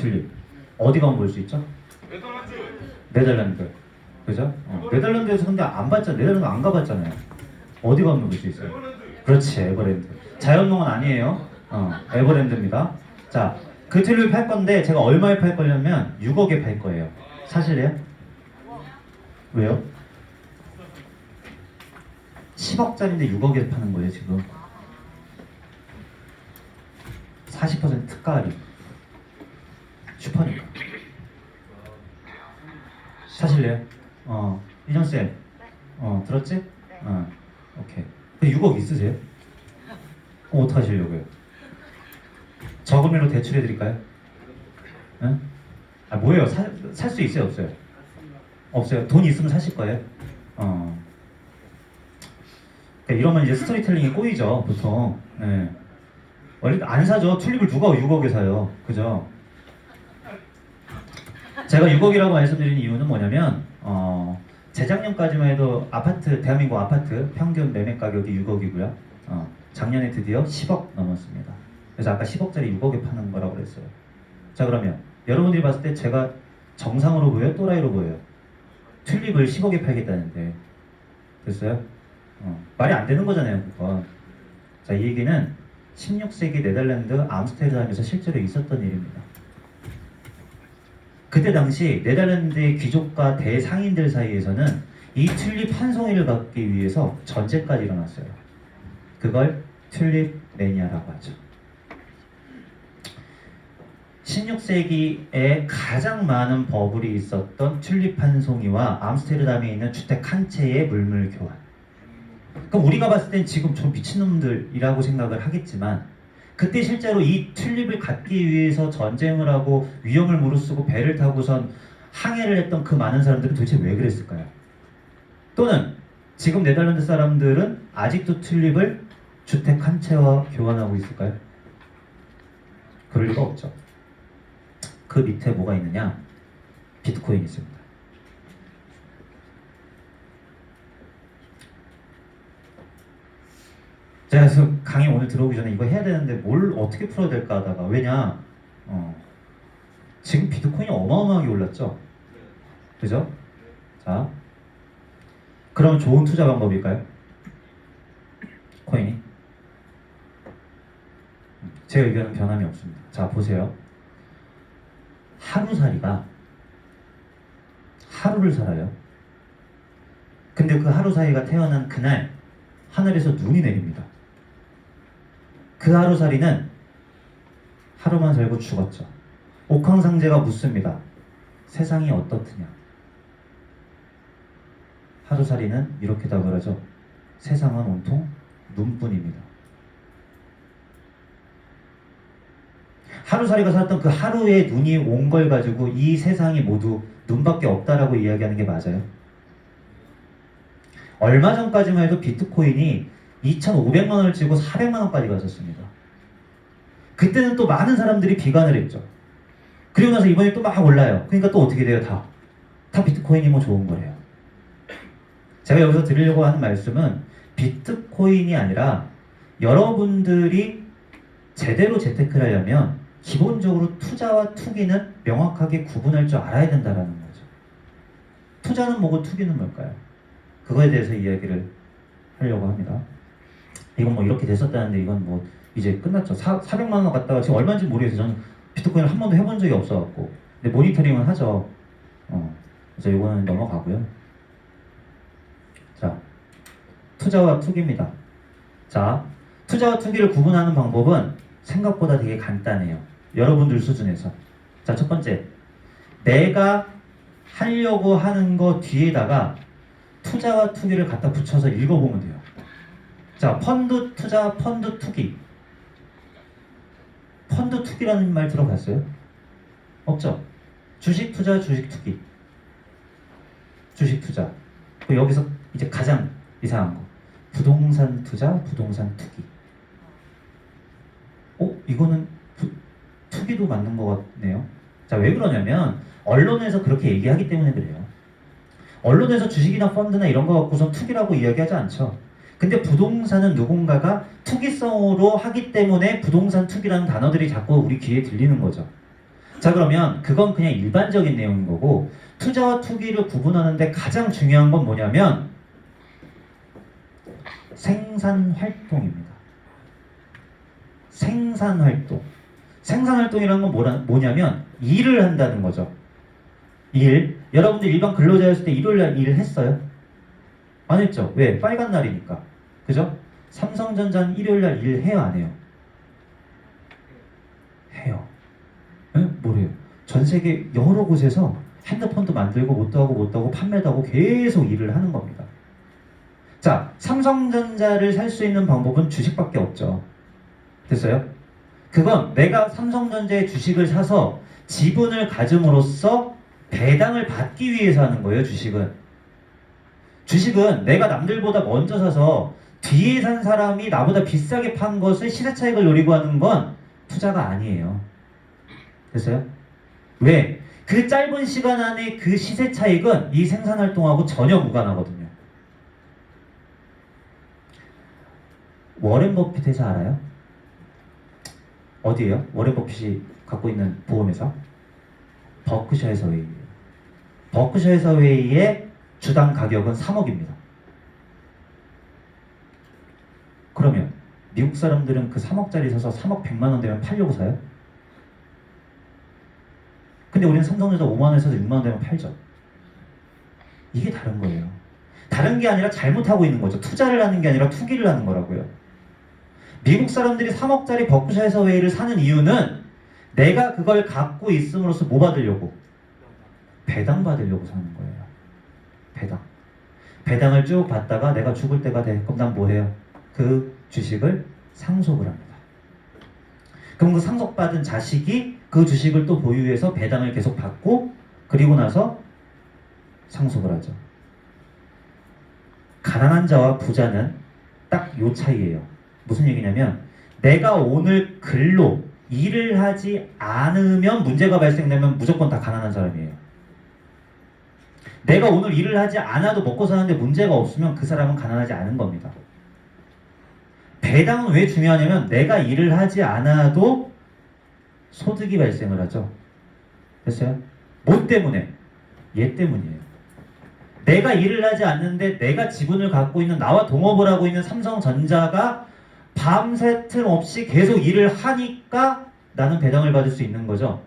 튤립. 어디 가면 볼 수 있죠? 네덜란드. 그죠? 네덜란드에서 근데 안 봤잖아요. 네덜란드 안 가봤잖아요. 어디 가면 볼 수 있어요? 그렇지, 에버랜드. 자연농은 아니에요. 에버랜드입니다. 자, 그 튤립 팔 건데 제가 얼마에 팔 거냐면 6억에 팔 거예요. 사실이에요? 왜요? 10억짜리인데 6억에 파는 거예요, 지금. 40% 특가 할인. 슈퍼니까. 사실래요? 인형쌤. 들었지? 오케이. 근데 6억 있으세요? 그럼 어떡하시려고요? 저금리로 대출해드릴까요? 응? 뭐예요? 살 수 있어요? 없어요? 없어요? 돈 있으면 사실 거예요? 그러니까 이러면 이제 스토리텔링이 꼬이죠, 보통. 네. 원래 안 사죠. 튤립을 누가 6억에 사요? 그죠? 제가 6억이라고 말씀드린 이유는 뭐냐면 재작년까지만 해도 아파트, 대한민국 아파트 평균 매매 가격이 6억이고요. 작년에 드디어 10억 넘었습니다. 그래서 아까 10억짜리 6억에 파는 거라고 그랬어요. 자, 그러면 여러분들이 봤을 때 제가 정상으로 보여요? 또라이로 보여요? 튤립을 10억에 팔겠다는데 됐어요? 말이 안 되는 거잖아요, 그건. 자, 이 얘기는 16세기 네덜란드 암스테르담에서 실제로 있었던 일입니다. 그때 당시 네덜란드의 귀족과 대상인들 사이에서는 이 튤립 한 송이를 갖기 위해서 전쟁까지 일어났어요. 그걸 튤립 매니아라고 하죠. 16세기에 가장 많은 버블이 있었던 튤립 한 송이와 암스테르담에 있는 주택 한 채의 물물 교환. 그럼 우리가 봤을 땐 지금 저 미친놈들이라고 생각을 하겠지만 그때 실제로 이 튤립을 갖기 위해서 전쟁을 하고 위험을 무릅쓰고 배를 타고선 항해를 했던 그 많은 사람들은 도대체 왜 그랬을까요? 또는 지금 네덜란드 사람들은 아직도 튤립을 주택 한 채와 교환하고 있을까요? 그럴 리가 없죠. 그 밑에 뭐가 있느냐? 비트코인이 있습니다. 제가 그래서 강의 오늘 들어오기 전에 이거 해야 되는데 뭘 어떻게 풀어야 될까 하다가 왜냐 지금 비트코인이 어마어마하게 올랐죠? 그죠? 자, 그럼 좋은 투자 방법일까요? 코인이? 제 의견은 변함이 없습니다. 자, 보세요. 하루살이가 하루를 살아요. 근데 그 하루살이가 태어난 그날 하늘에서 눈이 내립니다. 그 하루살이는 하루만 살고 죽었죠. 옥황상제가 묻습니다. 세상이 어떻느냐? 하루살이는 이렇게 답을 하죠. 세상은 온통 눈뿐입니다. 하루살이가 살았던 그 하루의 눈이 온 걸 가지고 이 세상이 모두 눈밖에 없다라고 이야기하는 게 맞아요? 얼마 전까지만 해도 비트코인이 2,500만 원을 치고 400만 원까지 갔었습니다. 그때는 또 많은 사람들이 비관을 했죠. 그리고 나서 이번에 또 막 올라요. 그러니까 또 어떻게 돼요? 다 비트코인이 뭐 좋은 거예요. 제가 여기서 드리려고 하는 말씀은 비트코인이 아니라 여러분들이 제대로 재테크를 하려면 기본적으로 투자와 투기는 명확하게 구분할 줄 알아야 된다는 거죠. 투자는 뭐고 투기는 뭘까요? 그거에 대해서 이야기를 하려고 합니다. 이건 뭐 이렇게 됐었다는데 이건 뭐 이제 끝났죠. 400만 원 갖다가 지금 얼마인지 모르겠어요. 저는 비트코인을 한 번도 해본 적이 없어갖고. 근데 모니터링은 하죠. 그래서 이거는 넘어가고요. 자, 투자와 투기입니다. 자, 투자와 투기를 구분하는 방법은 생각보다 되게 간단해요. 여러분들 수준에서. 자, 첫 번째. 내가 하려고 하는 거 뒤에다가 투자와 투기를 갖다 붙여서 읽어보면 돼요. 자, 펀드 투자, 펀드 투기. 펀드 투기라는 말 들어봤어요? 없죠? 주식 투자, 주식 투기. 주식 투자. 여기서 이제 가장 이상한 거. 부동산 투자, 부동산 투기. 이거는 투기도 맞는 것 같네요. 자, 왜 그러냐면 언론에서 그렇게 얘기하기 때문에 그래요. 언론에서 주식이나 펀드나 이런 거 갖고선 투기라고 이야기하지 않죠. 근데 부동산은 누군가가 투기성으로 하기 때문에 부동산 투기라는 단어들이 자꾸 우리 귀에 들리는 거죠. 자, 그러면 그건 그냥 일반적인 내용인 거고, 투자와 투기를 구분하는데 가장 중요한 건 뭐냐면 생산활동입니다. 생산활동. 생산활동이라는 건 뭐냐면 일을 한다는 거죠. 일. 여러분들 일반 근로자였을 때 일요일날 일을 했어요? 안 했죠? 왜? 빨간 날이니까. 그죠? 삼성전자는 일요일날 일해요? 안 해요? 해요. 에? 뭐래요? 전 세계 여러 곳에서 핸드폰도 만들고 못 하고 판매도 하고 계속 일을 하는 겁니다. 자, 삼성전자를 살 수 있는 방법은 주식밖에 없죠. 됐어요? 그건 내가 삼성전자의 주식을 사서 지분을 가짐으로써 배당을 받기 위해서 하는 거예요, 주식은. 주식은 내가 남들보다 먼저 사서 뒤에 산 사람이 나보다 비싸게 판 것을 시세 차익을 노리고 하는 건 투자가 아니에요. 됐어요? 왜? 그 짧은 시간 안에 그 시세 차익은 이 생산활동하고 전혀 무관하거든요. 워렌 버핏 회사 알아요? 어디예요? 워렌 버핏이 갖고 있는 보험회사? 버크셔 해서웨이예요. 버크셔 해서웨이의 주당 가격은 3억입니다. 그러면 미국 사람들은 그 3억짜리 사서 3억 100만 원 되면 팔려고 사요? 근데 우리는 삼성전자 5만 원에 사서 6만 원 되면 팔죠. 이게 다른 거예요. 다른 게 아니라 잘못하고 있는 거죠. 투자를 하는 게 아니라 투기를 하는 거라고요. 미국 사람들이 3억짜리 버크셔 해서웨이를 사는 이유는 내가 그걸 갖고 있음으로써 뭐 받으려고? 배당 받으려고 사는 거예요. 배당. 배당을 쭉 받다가 내가 죽을 때가 돼. 그럼 난 뭐 해요? 그 주식을 상속을 합니다. 그럼 그 상속받은 자식이 그 주식을 또 보유해서 배당을 계속 받고 그리고 나서 상속을 하죠. 가난한 자와 부자는 딱 요 차이예요. 무슨 얘기냐면 내가 오늘 근로 일을 하지 않으면 문제가 발생되면 무조건 다 가난한 사람이에요. 내가 오늘 일을 하지 않아도 먹고 사는데 문제가 없으면 그 사람은 가난하지 않은 겁니다. 배당은 왜 중요하냐면 내가 일을 하지 않아도 소득이 발생을 하죠. 됐어요? 뭐 때문에? 얘 때문이에요. 내가 일을 하지 않는데 내가 지분을 갖고 있는 나와 동업을 하고 있는 삼성전자가 밤새 틈 없이 계속 일을 하니까 나는 배당을 받을 수 있는 거죠.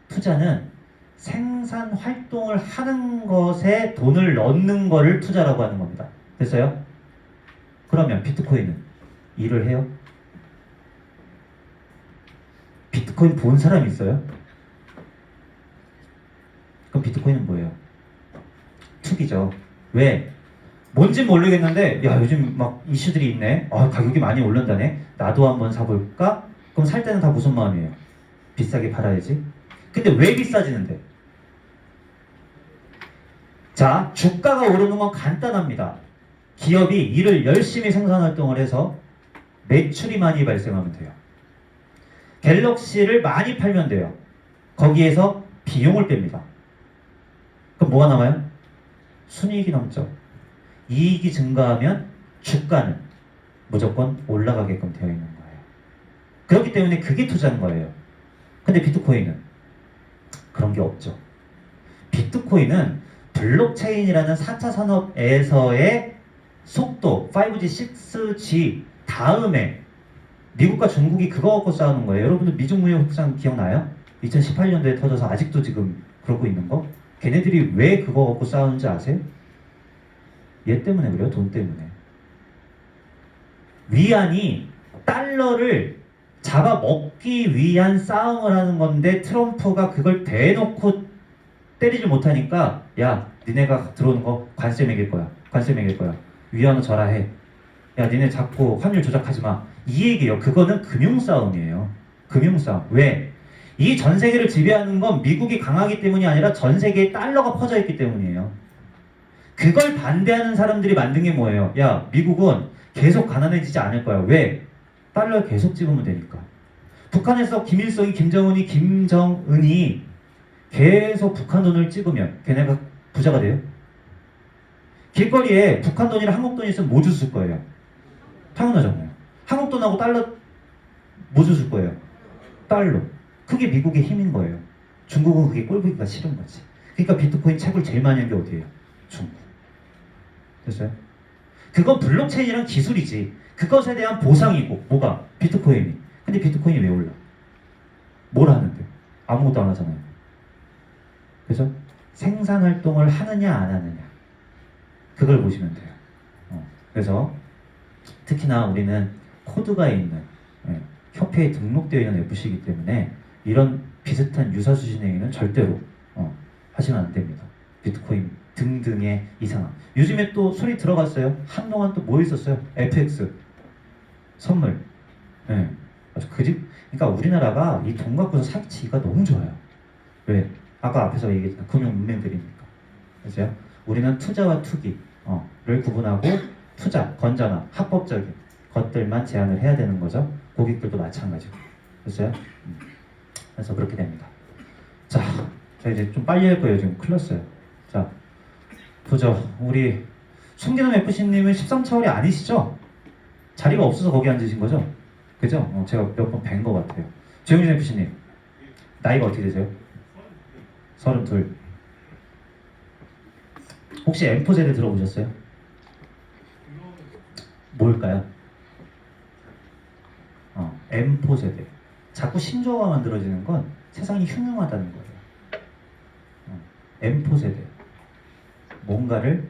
투자는 생산 활동을 하는 것에 돈을 넣는 거를 투자라고 하는 겁니다. 됐어요? 그러면 비트코인은 일을 해요? 비트코인 본 사람 있어요? 그럼 비트코인은 뭐예요? 투기죠. 왜? 뭔진 모르겠는데 야 요즘 막 이슈들이 있네. 아 가격이 많이 오른다네. 나도 한번 사볼까? 그럼 살 때는 다 무슨 마음이에요? 비싸게 팔아야지. 근데 왜 비싸지는데? 자, 주가가 오르는 건 간단합니다. 기업이 일을 열심히 생산활동을 해서 매출이 많이 발생하면 돼요. 갤럭시를 많이 팔면 돼요. 거기에서 비용을 뺍니다. 그럼 뭐가 남아요? 순이익이 남죠. 이익이 증가하면 주가는 무조건 올라가게끔 되어 있는 거예요. 그렇기 때문에 그게 투자인 거예요. 근데 비트코인은 그런 게 없죠. 비트코인은 블록체인이라는 4차 산업에서의 속도 5G, 6G 다음에 미국과 중국이 그거 갖고 싸우는 거예요. 여러분들 미중 무역 협상 기억나요? 2018년도에 터져서 아직도 지금 그러고 있는 거? 걔네들이 왜 그거 갖고 싸우는지 아세요? 얘 때문에 그래요. 돈 때문에. 위안이 달러를 잡아먹기 위한 싸움을 하는 건데 트럼프가 그걸 대놓고 때리지 못하니까 야 니네가 들어오는 거 관세 매길 거야. 관세 매길 거야. 위안은 절하해. 야 니네 자꾸 환율 조작하지 마. 이 얘기예요. 그거는 금융싸움이에요. 금융싸움. 왜? 이 전 세계를 지배하는 건 미국이 강하기 때문이 아니라 전 세계에 달러가 퍼져 있기 때문이에요. 그걸 반대하는 사람들이 만든 게 뭐예요? 야 미국은 계속 가난해지지 않을 거야. 왜? 달러를 계속 찍으면 되니까. 북한에서 김일성이, 김정은이, 김정은이 계속 북한 돈을 찍으면 걔네가 부자가 돼요? 길거리에 북한 돈이랑 한국 돈이 있으면 뭐 주실 거예요? 당연하잖아요. 한국 돈하고 달러 뭐 주실 거예요? 달러. 그게 미국의 힘인 거예요. 중국은 그게 꼴보기가 싫은 거지. 그러니까 비트코인 채굴 제일 많이 한 게 어디예요? 중국. 됐어요? 그건 블록체인이란 기술이지. 그것에 대한 보상이고 뭐가? 비트코인이. 근데 비트코인이 왜 올라? 뭘 하는데? 아무것도 안 하잖아요. 그죠? 생산 활동을 하느냐 안 하느냐. 그걸 보시면 돼요. 그래서 특히나 우리는 코드가 있는 협회에 등록되어 있는 FC이기 때문에 이런 비슷한 유사수신의 행위는 절대로 하시면 안 됩니다. 비트코인 등등의 이상함. 요즘에 또 소리 들어갔어요. 한동안 또 뭐 있었어요? FX 선물. 네. 아주 그러니까 우리나라가 이 돈 갖고서 사기치기가 너무 좋아요. 왜? 아까 앞에서 얘기했던 금융 문맹들이니까. 그죠? 우리는 투자와 투기를 구분하고 투자, 건전한, 합법적인 것들만 제한을 해야 되는 거죠. 고객들도 마찬가지고. 됐어요? 그래서 그렇게 됩니다. 자, 저 이제 좀 빨리 할 거예요. 지금 큰일 났어요. 자, 보죠. 우리 송기남 FC님은 13차월이 아니시죠? 자리가 없어서 거기 앉으신 거죠? 그죠? 제가 몇 번 뵌 것 같아요. 조영진 FC님, 나이가 어떻게 되세요? 32. 혹시 M4 세대 들어보셨어요? 뭘까요? M4 세대. 자꾸 신조어가 만들어지는 건 세상이 흉흉하다는 거예요. M4 세대. 뭔가를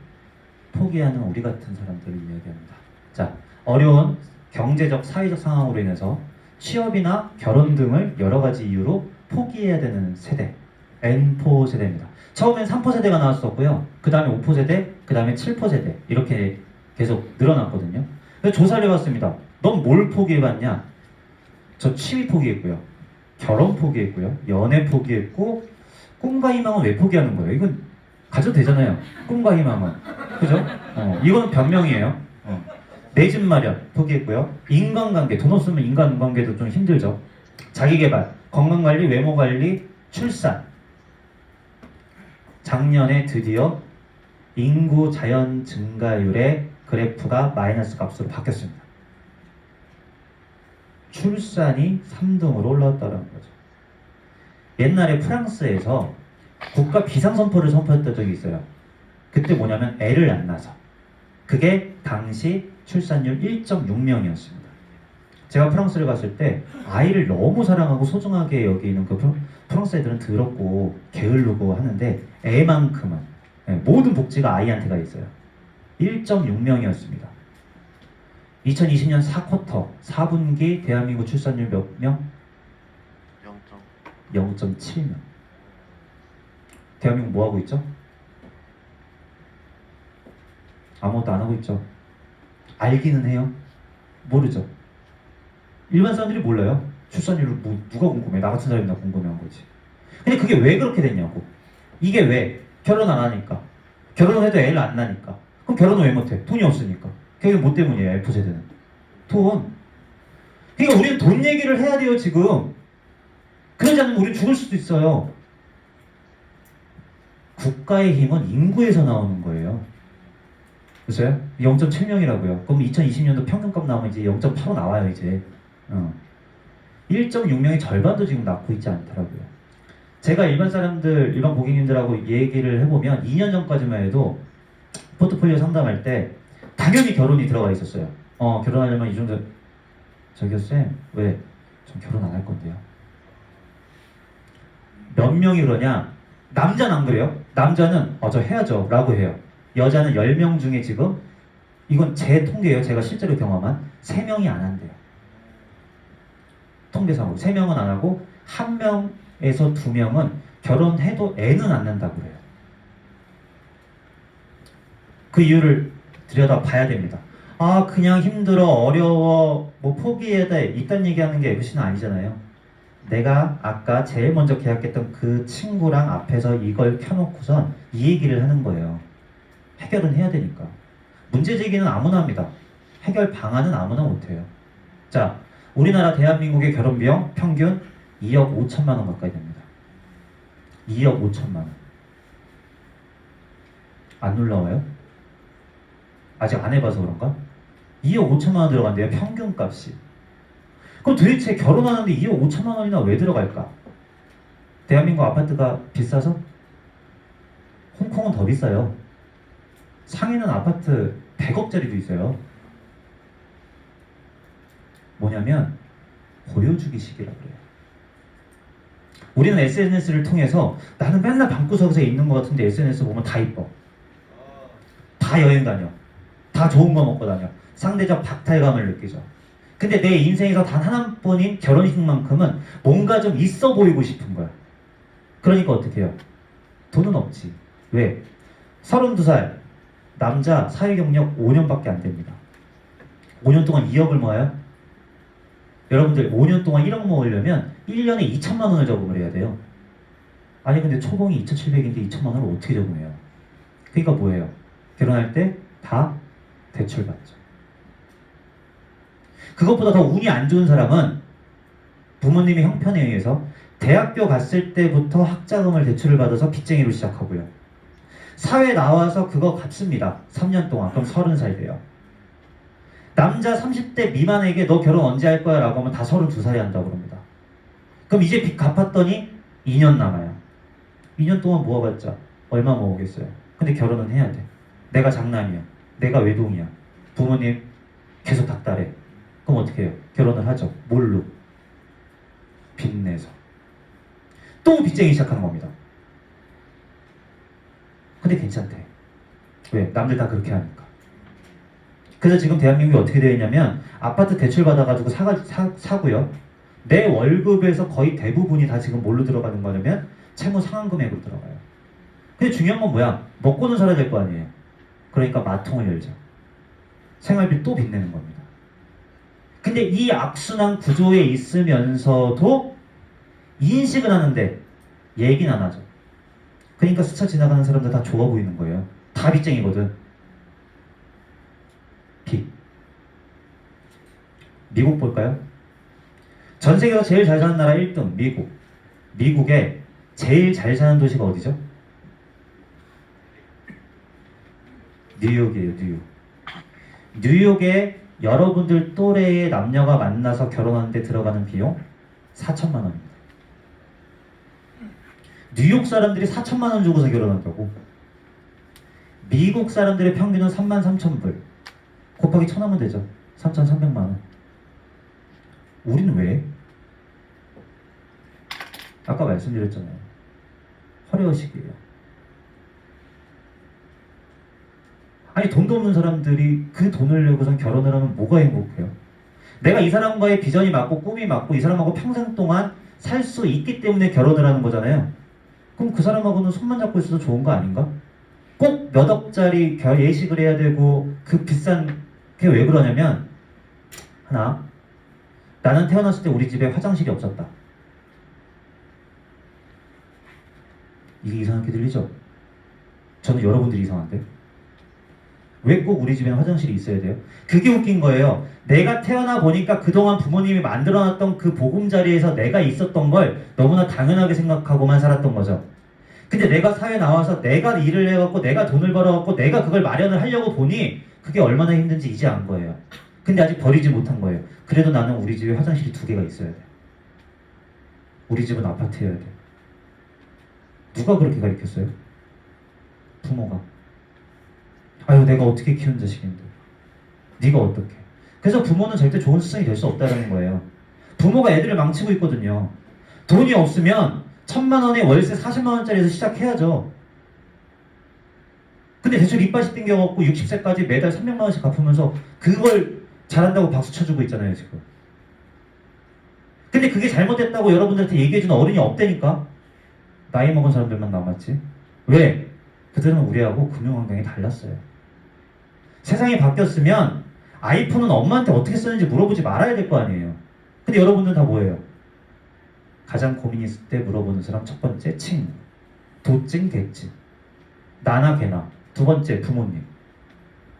포기하는 우리 같은 사람들을 이야기합니다. 자, 어려운 경제적, 사회적 상황으로 인해서 취업이나 결혼 등을 여러 가지 이유로 포기해야 되는 세대. N4 세대입니다. 처음엔 3포 세대가 나왔었고요. 그 다음에 5포 세대, 그 다음에 7포 세대 이렇게 계속 늘어났거든요. 그래서 조사를 해봤습니다. 넌 뭘 포기해봤냐? 저 취미 포기했고요. 결혼 포기했고요. 연애 포기했고 꿈과 희망은 왜 포기하는 거예요? 이건 가져도 되잖아요. 꿈과 희망은. 그죠? 이거는 변명이에요. 내 집 마련 포기했고요. 인간관계, 돈 없으면 인간관계도 좀 힘들죠. 자기개발, 건강관리, 외모관리, 출산. 작년에 드디어 인구 자연 증가율의 그래프가 마이너스 값으로 바뀌었습니다. 출산이 3등으로 올라왔다는 거죠. 옛날에 프랑스에서 국가 비상선포를 선포했던 적이 있어요. 그때 뭐냐면 애를 안 낳아서. 그게 당시 출산율 1.6명이었습니다. 제가 프랑스를 갔을 때 아이를 너무 사랑하고 소중하게 여기는 그 프랑스 애들은 더럽고 게으르고 하는데 애만큼은 모든 복지가 아이한테가 있어요. 1.6명이었습니다. 2020년 4쿼터 4분기 대한민국 출산율 몇 명? 0.7명. 대한민국 뭐 하고 있죠? 아무것도 안 하고 있죠. 알기는 해요. 모르죠. 일반 사람들이 몰라요. 출산율을 누가 궁금해? 나 같은 사람이 나 궁금해한 거지. 근데 그게 왜 그렇게 됐냐고. 이게 왜? 결혼 안 하니까. 결혼을 해도 애를 안 낳으니까. 그럼 결혼을 왜 못해? 돈이 없으니까. 그게 뭐 때문이에요? F세대는. 돈. 그러니까 우리는 돈 얘기를 해야 돼요 지금. 그러지 않으면 우리 죽을 수도 있어요. 국가의 힘은 인구에서 나오는 거예요. 그렇어요? 0.7명이라고요. 그럼 2020년도 평균값 나오면 이제 0.85 나와요 이제. 1.6명의 절반도 지금 낳고 있지 않더라고요. 제가 일반 사람들, 일반 고객님들하고 얘기를 해보면 2년 전까지만 해도 포트폴리오 상담할 때 당연히 결혼이 들어가 있었어요. 결혼하려면 이 정도. 저기요 쌤, 왜? 전 결혼 안 할 건데요. 몇 명이 그러냐? 남자는 안 그래요. 남자는 저 해야죠 라고 해요. 여자는 10명 중에 지금, 이건 제 통계예요. 제가 실제로 경험한 3명이 안 한대요. 통계상으로 3명은 안 하고 1명에서 2명은 결혼해도 애는 안 낳는다고 그래요. 그 이유를 들여다 봐야 됩니다. 그냥 힘들어, 어려워, 뭐 포기해야 돼 이딴 얘기하는 게 FC는 아니잖아요. 내가 아까 제일 먼저 계약했던 그 친구랑 앞에서 이걸 켜놓고선 이 얘기를 하는 거예요. 해결은 해야 되니까. 문제 제기는 아무나 합니다. 해결 방안은 아무나 못해요. 자, 우리나라 대한민국의 결혼 비용 평균 2억 5천만 원 가까이 됩니다. 2억 5천만 원. 안 놀라워요? 아직 안 해봐서 그런가? 2억 5천만 원 들어간대요. 평균 값이. 그럼 도대체 결혼하는데 2억 5천만 원이나 왜 들어갈까? 대한민국 아파트가 비싸서? 홍콩은 더 비싸요. 상해는 아파트 100억짜리도 있어요. 뭐냐면 보여주기 식이라고 그래요. 우리는 SNS를 통해서 나는 맨날 방구석에서 있는 것 같은데 SNS 보면 다 이뻐. 다 여행 다녀. 다 좋은 거 먹고 다녀. 상대적 박탈감을 느끼죠. 근데 내 인생에서 단 하나뿐인 결혼식만큼은 뭔가 좀 있어 보이고 싶은 거야. 그러니까 어떻게 해요? 돈은 없지. 왜? 32살 남자 사회경력 5년밖에 안 됩니다. 5년 동안 2억을 모아요? 여러분들 5년 동안 1억 모으려면 1년에 2천만 원을 저금을 해야 돼요. 아니 근데 초봉이 2,700인데 2천만 원을 어떻게 저금해요? 그러니까 뭐예요? 결혼할 때 다 대출받죠. 그것보다 더 운이 안 좋은 사람은 부모님의 형편에 의해서 대학교 갔을 때부터 학자금을 대출을 받아서 빚쟁이로 시작하고요. 사회 나와서 그거 갚습니다. 3년 동안. 그럼 30살 돼요. 남자 30대 미만에게 너 결혼 언제 할 거야? 라고 하면 다 32살에 한다고 그럽니다. 그럼 이제 빚 갚았더니 2년 남아요. 2년 동안 모아봤자 얼마 모으겠어요? 근데 결혼은 해야 돼. 내가 장남이야. 내가 외동이야. 부모님 계속 닥달해. 그럼 어떻게 해요? 결혼을 하죠. 뭘로? 빚내서. 또 빚쟁이 시작하는 겁니다. 근데 괜찮대. 왜? 남들 다 그렇게 하니까. 그래서 지금 대한민국이 어떻게 되어 있냐면 아파트 대출 받아가지고 사고요. 내 월급에서 거의 대부분이 다 지금 뭘로 들어가는 거냐면 채무 상환금액으로 들어가요. 근데 중요한 건 뭐야? 먹고는 살아야 될 거 아니에요. 그러니까 마통을 열죠. 생활비 또 빚내는 겁니다. 근데 이 악순환 구조에 있으면서도 인식은 하는데 얘기는 안 하죠. 그러니까 스쳐 지나가는 사람들 다 좋아 보이는 거예요. 다 빚쟁이거든. 빚. 미국 볼까요? 전 세계에서 제일 잘 사는 나라 1등 미국. 미국에 제일 잘 사는 도시가 어디죠? 뉴욕이에요. 뉴욕. 뉴욕에 여러분들 또래의 남녀가 만나서 결혼하는데 들어가는 비용 4천만 원입니다. 뉴욕 사람들이 4천만 원 주고서 결혼한다고. 미국 사람들의 평균은 3만 3천 불. 곱하기 1,000 하면 되죠. 3,300만 원. 우리는 왜? 아까 말씀드렸잖아요. 허례허식이에요. 아니 돈도 없는 사람들이 그 돈을 내고선 결혼을 하면 뭐가 행복해요? 내가 이 사람과의 비전이 맞고 꿈이 맞고 이 사람하고 평생 동안 살 수 있기 때문에 결혼을 하는 거잖아요. 그럼 그 사람하고는 손만 잡고 있어도 좋은 거 아닌가? 꼭 몇 억짜리 예식을 해야 되고 그 비싼 게 왜 그러냐면 하나, 나는 태어났을 때 우리 집에 화장실이 없었다. 이게 이상하게 들리죠? 저는 여러분들이 이상한데 왜 꼭 우리 집에는 화장실이 있어야 돼요? 그게 웃긴 거예요. 내가 태어나 보니까 그동안 부모님이 만들어놨던 그 보금자리에서 내가 있었던 걸 너무나 당연하게 생각하고만 살았던 거죠. 근데 내가 사회 나와서 내가 일을 해갖고 내가 돈을 벌어갖고 내가 그걸 마련을 하려고 보니 그게 얼마나 힘든지 이제 안 거예요. 근데 아직 버리지 못한 거예요. 그래도 나는 우리 집에 화장실이 2개가 있어야 돼. 우리 집은 아파트여야 돼. 누가 그렇게 가르쳤어요? 부모가. 아유 내가 어떻게 키운 자식인데 네가 어떻게. 그래서 부모는 절대 좋은 스승이 될 수 없다는 거예요. 부모가 애들을 망치고 있거든요. 돈이 없으면 1,000만 원에 월세 40만 원짜리에서 시작해야죠. 근데 대출 이빠시 땡겨갖고 60세까지 매달 300만 원씩 갚으면서 그걸 잘한다고 박수 쳐주고 있잖아요 지금. 근데 그게 잘못됐다고 여러분들한테 얘기해주는 어른이 없다니까. 나이 먹은 사람들만 남았지. 왜? 그들은 우리하고 금융 환경이 달랐어요. 세상이 바뀌었으면 아이폰은 엄마한테 어떻게 쓰는지 물어보지 말아야 될 거 아니에요. 근데 여러분들은 다 뭐예요? 가장 고민 있을 때 물어보는 사람 첫 번째 친구, 도찐 개찐, 나나 걔나. 두 번째 부모님.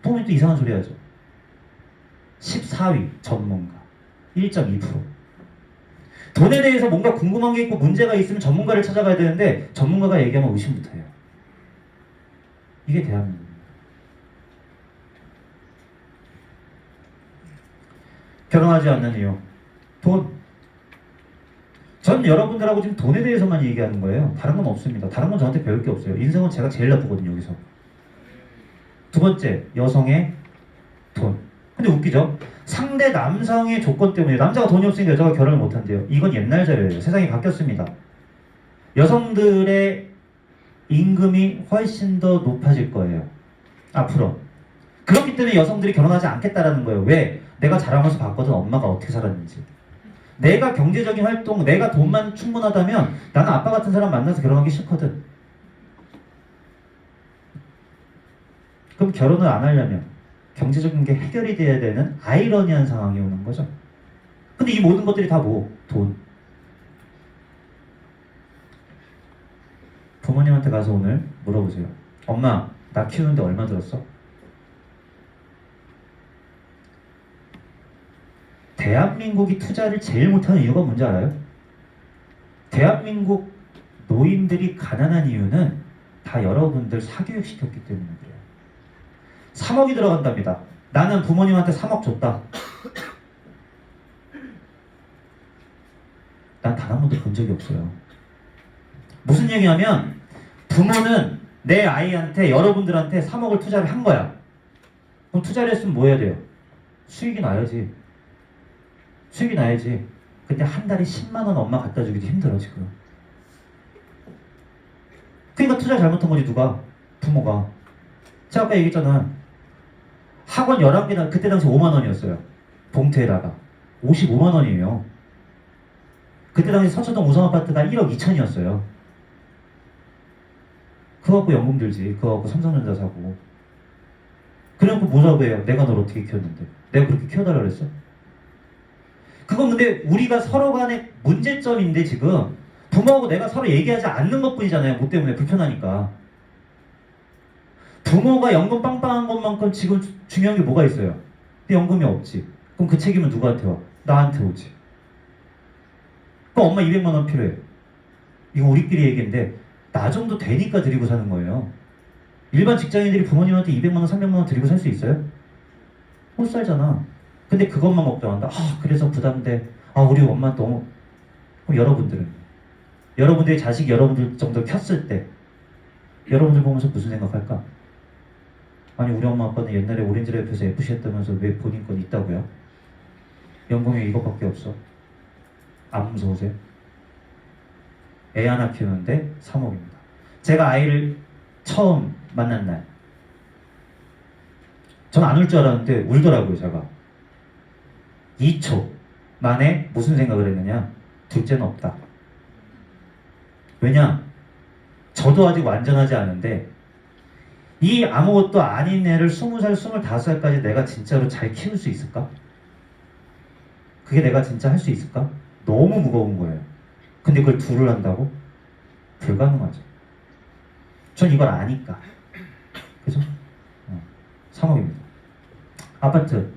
부모님도 이상한 소리 하죠. 14위 전문가 1.2%. 돈에 대해서 뭔가 궁금한 게 있고 문제가 있으면 전문가를 찾아가야 되는데 전문가가 얘기하면 의심부터 해요. 이게 대한민국입니다. 결혼하지 않는 이유. 돈. 전 여러분들하고 지금 돈에 대해서만 얘기하는 거예요. 다른 건 없습니다. 다른 건 저한테 배울 게 없어요. 인생은 제가 제일 나쁘거든요, 여기서. 두 번째, 여성의 돈. 근데 웃기죠? 상대 남성의 조건 때문에 남자가 돈이 없으니까 여자가 결혼을 못한대요. 이건 옛날 자료예요. 세상이 바뀌었습니다. 여성들의 임금이 훨씬 더 높아질 거예요. 앞으로. 그렇기 때문에 여성들이 결혼하지 않겠다라는 거예요. 왜? 내가 자라면서 봤거든. 엄마가 어떻게 살았는지. 내가 경제적인 활동, 내가 돈만 충분하다면 나는 아빠 같은 사람 만나서 결혼하기 싫거든. 그럼 결혼을 안 하려면 경제적인 게 해결이 돼야 되는 아이러니한 상황이 오는 거죠. 근데 이 모든 것들이 다 뭐? 돈. 부모님한테 가서 오늘 물어보세요. 엄마, 나 키우는데 얼마 들었어? 대한민국이 투자를 제일 못하는 이유가 뭔지 알아요? 대한민국 노인들이 가난한 이유는 다 여러분들 사교육시켰기 때문에 그래요. 3억이 들어간답니다. 나는 부모님한테 3억 줬다. 난 단 한 번도 본 적이 없어요. 무슨 얘기냐면 부모는 내 아이한테 여러분들한테 3억을 투자를 한 거야. 그럼 투자를 했으면 뭐 해야 돼요? 수익이 나야지. 수익이 나야지. 근데 한 달에 10만 원 엄마 갖다 주기도 힘들어 지금. 그러니까 투자 잘못한 거지 누가? 부모가. 제가 아까 얘기했잖아. 학원 11개나 그때 당시 5만 원이었어요. 봉투에다가. 55만 원이에요. 그때 당시 서초동 우성아파트가 1억 2천이었어요. 그거 갖고 연금 들지. 그거 갖고 삼성전자 사고. 그래놓고 뭐라고 해요? 내가 널 어떻게 키웠는데. 내가 그렇게 키워달라 그랬어? 그건 근데 우리가 서로 간의 문제점인데 지금 부모하고 내가 서로 얘기하지 않는 것뿐이잖아요. 뭐 때문에 불편하니까. 부모가 연금 빵빵한 것만큼 지금 중요한 게 뭐가 있어요? 근데 연금이 없지. 그럼 그 책임은 누구한테 와? 나한테 오지. 그럼 엄마 200만 원 필요해. 이거 우리끼리 얘기인데 나 정도 되니까 드리고 사는 거예요. 일반 직장인들이 부모님한테 200만 원, 300만 원 드리고 살 수 있어요? 못 살잖아. 근데 그것만 걱정한다. 아, 그래서 부담돼. 아, 우리 엄마 너무. 그럼 여러분들은? 여러분들의 자식이 여러분들 정도 켰을 때 여러분들 보면서 무슨 생각할까? 아니, 우리 엄마 아빠는 옛날에 오렌지랩에서 FC 했다면서 왜 본인 건 있다고요? 연봉이 이것밖에 없어. 안 무서우세요? 애 하나 키우는데 3억입니다. 제가 아이를 처음 만난 날 전 안 울 줄 알았는데 울더라고요. 제가 2초 만에 무슨 생각을 했느냐? 둘째는 없다. 왜냐? 저도 아직 완전하지 않은데 이 아무것도 아닌 애를 20살, 25살까지 내가 진짜로 잘 키울 수 있을까? 그게 내가 진짜 할 수 있을까? 너무 무거운 거예요. 근데 그걸 둘을 한다고? 불가능하죠. 전 이걸 아니까. 그죠? 3억입니다. 아파트.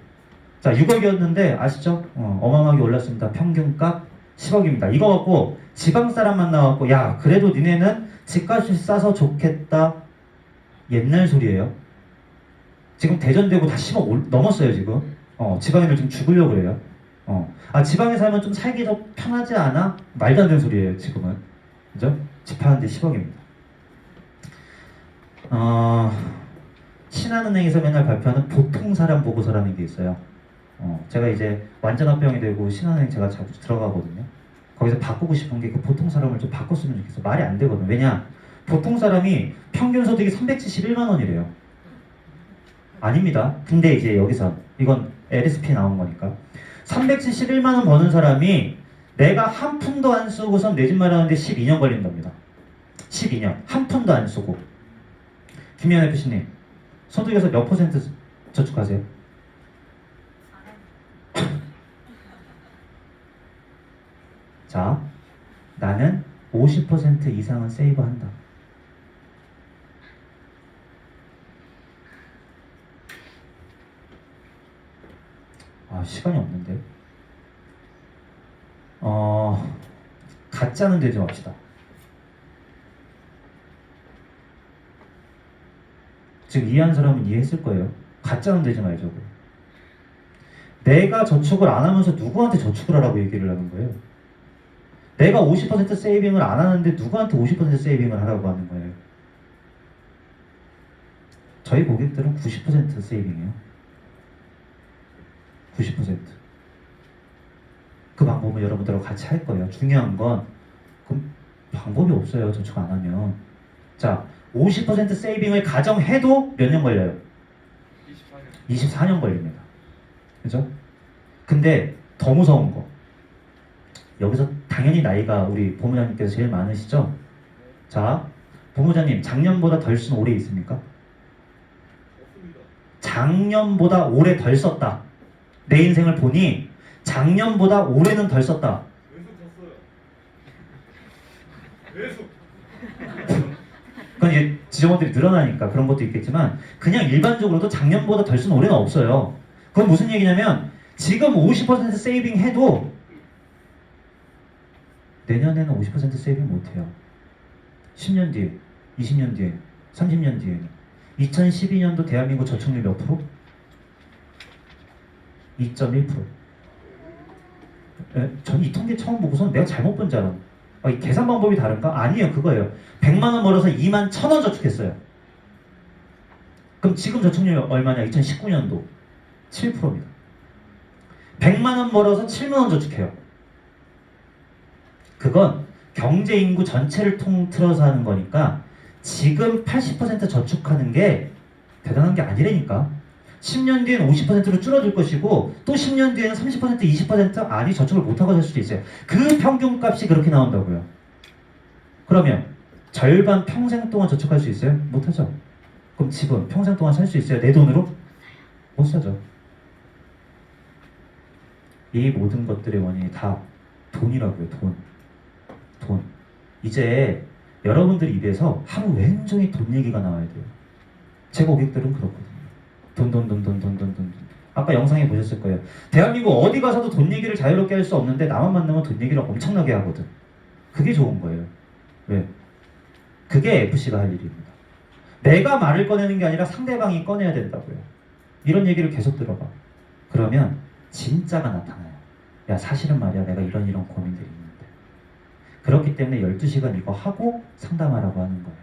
자, 6억이었는데 아시죠? 어마어마하게 올랐습니다. 평균값 10억입니다. 이거 갖고 지방 사람 만나갖고 야, 그래도 니네는 집값이 싸서 좋겠다. 옛날 소리예요. 지금 대전되고 다 10억 넘었어요 지금. 지방인들 지금 죽으려고 그래요. 아, 지방에 살면 좀 살기 더 편하지 않아? 말도 안 되는 소리예요 지금은. 그죠? 집 하는데 10억입니다. 신한은행에서 맨날 발표하는 보통 사람 보고서라는 게 있어요. 제가 이제 완전 합병이 되고 신한은행 제가 자주 들어가거든요. 거기서 바꾸고 싶은 게 그 보통 사람을 좀 바꿨으면 좋겠어. 말이 안 되거든. 왜냐? 보통 사람이 평균 소득이 371만 원이래요. 아닙니다. 근데 이제 여기서 이건 LSP 나온 거니까 371만 원 버는 사람이 내가 한 푼도 안 쓰고선 내 집 마련하는데 12년 걸린답니다. 12년. 한 푼도 안 쓰고. 김미연 FC님, 소득에서 몇 퍼센트 저축하세요? 자, 나는 50% 이상은 세이브한다. 아, 시간이 없는데. 가짜는 되지 맙시다. 지금 이해한 사람은 이해했을 거예요. 가짜는 되지 말자고. 내가 저축을 안 하면서 누구한테 저축을 하라고 얘기를 하는 거예요. 내가 50% 세이빙을 안 하는데 누구한테 50% 세이빙을 하라고 하는 거예요? 저희 고객들은 90% 세이빙이에요. 90%. 그 방법을 여러분들하고 같이 할 거예요. 중요한 건 그럼 방법이 없어요. 저축 안 하면. 자, 50% 세이빙을 가정해도 몇 년 걸려요? 24년 걸립니다. 그죠? 근데 더 무서운 거. 여기서 당연히 나이가 우리 보무장님께서 제일 많으시죠? 자, 보무장님 작년보다 덜 쓴 올해 있습니까? 작년보다 올해 덜 썼다. 내 인생을 보니 작년보다 올해는 덜 썼다. 그건 이제 지점원들이 늘어나니까 그런 것도 있겠지만 그냥 일반적으로도 작년보다 덜 쓴 올해는 없어요. 그건 무슨 얘기냐면 지금 50% 세이빙 해도 내년에는 50% 세이빙 못해요. 10년 뒤에, 20년 뒤에, 30년 뒤에 2012년도 대한민국 저축률 몇 프로? 2.1%. 전 이 통계 처음 보고서 내가 잘못 본 줄 알았는데 이 계산 방법이 다른가? 아니에요. 그거예요. 100만 원 벌어서 2만 1,000원 저축했어요. 그럼 지금 저축률 얼마냐? 2019년도 7%입니다. 100만 원 벌어서 7만 원 저축해요. 그건 경제 인구 전체를 통틀어서 하는 거니까 지금 80% 저축하는 게 대단한 게 아니라니까. 10년 뒤에는 50%로 줄어들 것이고 또 10년 뒤에는 30% 20% 아니 저축을 못하고 살 수도 있어요. 그 평균값이 그렇게 나온다고요. 그러면 절반 평생 동안 저축할 수 있어요? 못하죠. 그럼 집은 평생 동안 살 수 있어요? 내 돈으로? 못 사죠. 이 모든 것들의 원인이 다 돈이라고요. 돈. 이제 여러분들 입에서 하루 왼종일 돈 얘기가 나와야 돼요. 제 고객들은 그렇거든요. 돈. 아까 영상에 보셨을 거예요. 대한민국 어디 가서도 돈 얘기를 자유롭게 할 수 없는데 나만 만나면 돈 얘기를 엄청나게 하거든. 그게 좋은 거예요. 왜? 그게 FC가 할 일입니다. 내가 말을 꺼내는 게 아니라 상대방이 꺼내야 된다고요. 이런 얘기를 계속 들어봐. 그러면 진짜가 나타나요. 야, 사실은 말이야. 내가 이런 고민들이 있는데. 그렇기 때문에 12시간 이거 하고 상담하라고 하는 거예요.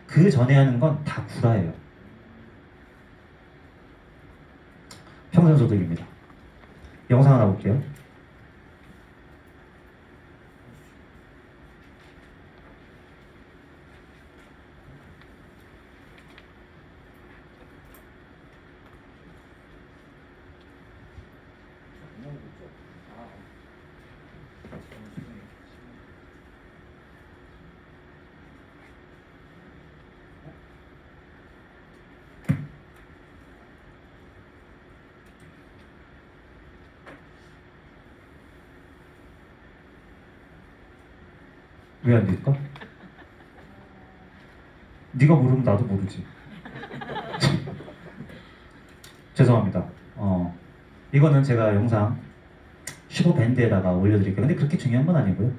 그 전에 하는 건 다 구라예요. 평생소득입니다. 영상 하나 볼게요. 왜 안 될까? 네가 모르면 나도 모르지. 죄송합니다. 이거는 제가 영상 슈퍼밴드에다가 올려드릴게요. 근데 그렇게 중요한 건 아니고요.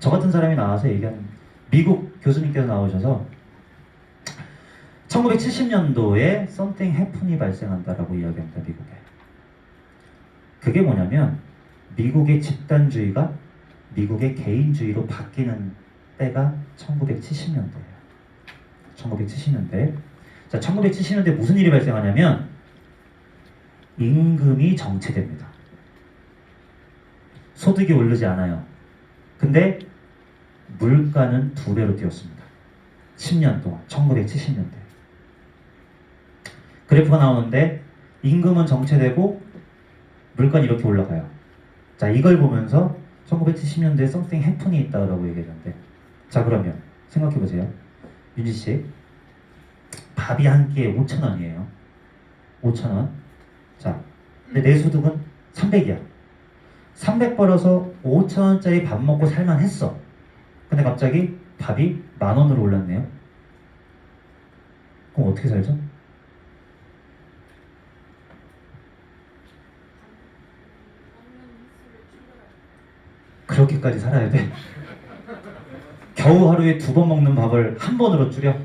저 같은 사람이 나와서 얘기한 미국 교수님께서 나오셔서 1970년도에 something happen이 발생한다라고 이야기합니다. 미국에. 그게 뭐냐면 미국의 집단주의가 미국의 개인주의로 바뀌는 때가 1970년대예요. 1970년대. 자, 1970년대 무슨 일이 발생하냐면 임금이 정체됩니다. 소득이 오르지 않아요. 근데 물가는 2배로 뛰었습니다. 10년 동안, 1970년대. 그래프가 나오는데 임금은 정체되고 물가는 이렇게 올라가요. 자, 이걸 보면서 1970년대에 something happen이 있다고 얘기했는데, 자, 그러면 생각해보세요. 윤지씨, 밥이 한 끼에 5,000원이에요. 5,000원. 자, 근데 내 소득은 300이야. 300 벌어서 5,000원짜리 밥 먹고 살만 했어. 근데 갑자기 밥이 10,000원으로 올랐네요. 그럼 어떻게 살죠? 그렇게까지 살아야 돼? 겨우 하루에 2번 먹는 밥을 한 번으로 줄여?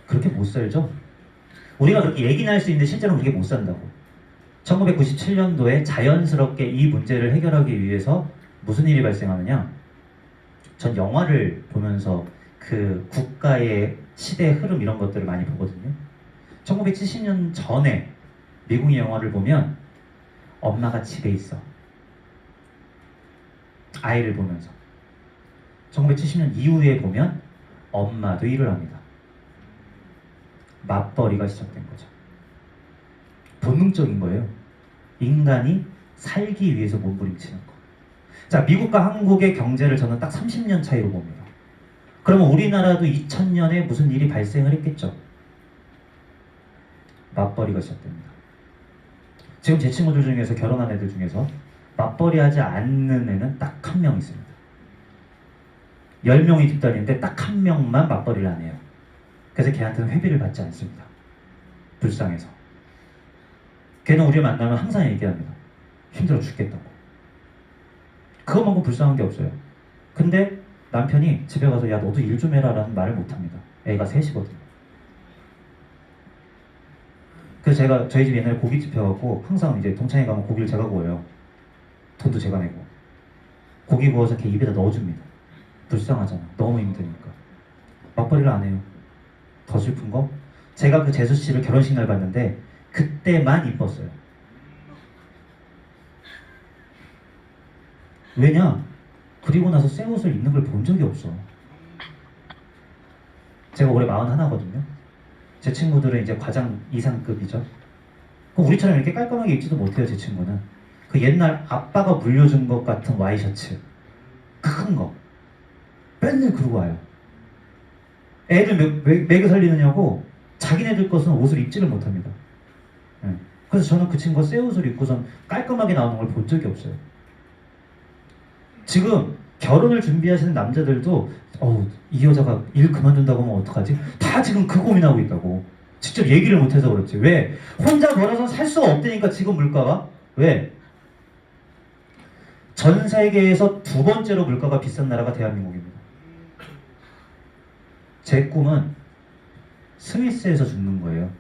그렇게 못 살죠? 우리가 그렇게 얘기는 할 수 있는데 실제로는 그렇게 못 산다고. 1997년도에 자연스럽게 이 문제를 해결하기 위해서 무슨 일이 발생하느냐? 전 영화를 보면서 그 국가의 시대 흐름 이런 것들을 많이 보거든요. 1970년 전에 미국의 영화를 보면 엄마가 집에 있어. 아이를 보면서. 1970년 이후에 보면 엄마도 일을 합니다. 맞벌이가 시작된 거죠. 본능적인 거예요. 인간이 살기 위해서 몸부림치는 거. 자, 미국과 한국의 경제를 저는 딱 30년 차이로 봅니다. 그러면 우리나라도 2000년에 무슨 일이 발생을 했겠죠. 맞벌이가 시작됩니다. 지금 제 친구들 중에서 결혼한 애들 중에서 맞벌이 하지 않는 애는 딱 한 명 있습니다. 10명이 뒷다리인데 딱 한 명만 맞벌이를 안 해요. 그래서 걔한테는 회비를 받지 않습니다. 불쌍해서. 걔는 우리를 만나면 항상 얘기합니다. 힘들어 죽겠다고. 그것만큼 불쌍한 게 없어요. 근데 남편이 집에 가서 야 너도 일 좀 해라 라는 말을 못합니다. 애가 셋이거든요. 그래서 제가 저희 집 옛날에 고깃집 해갖고 항상 이제 동창회 가면 고기를 제가 구워요. 돈도 제가 내고 고기 구워서 걔 입에다 넣어줍니다. 불쌍하잖아. 너무 힘드니까. 맞벌이를 안 해요. 더 슬픈 거 제가 그 재수 씨를 결혼식 날 봤는데 그때만 이뻤어요. 왜냐? 그리고 나서 새 옷을 입는 걸 본 적이 없어. 제가 올해 41거든요. 제 친구들은 이제 과장 이상급이죠. 그럼 우리처럼 이렇게 깔끔하게 입지도 못해요. 제 친구는 그 옛날 아빠가 물려준 것 같은 와이셔츠 큰 거 맨날 그러고 와요. 애들 먹여 살리느냐고 자기네들 것은 옷을 입지를 못합니다. 네. 그래서 저는 그 친구가 새 옷을 입고선 깔끔하게 나오는 걸 본 적이 없어요. 지금 결혼을 준비하시는 남자들도 이 여자가 일 그만둔다고 하면 어떡하지? 다 지금 그 고민하고 있다고. 직접 얘기를 못해서 그렇지. 왜? 혼자 벌어서 살 수가 없다니까 지금 물가가. 왜? 전 세계에서 두 번째로 물가가 비싼 나라가 대한민국입니다. 제 꿈은 스위스에서 죽는 거예요.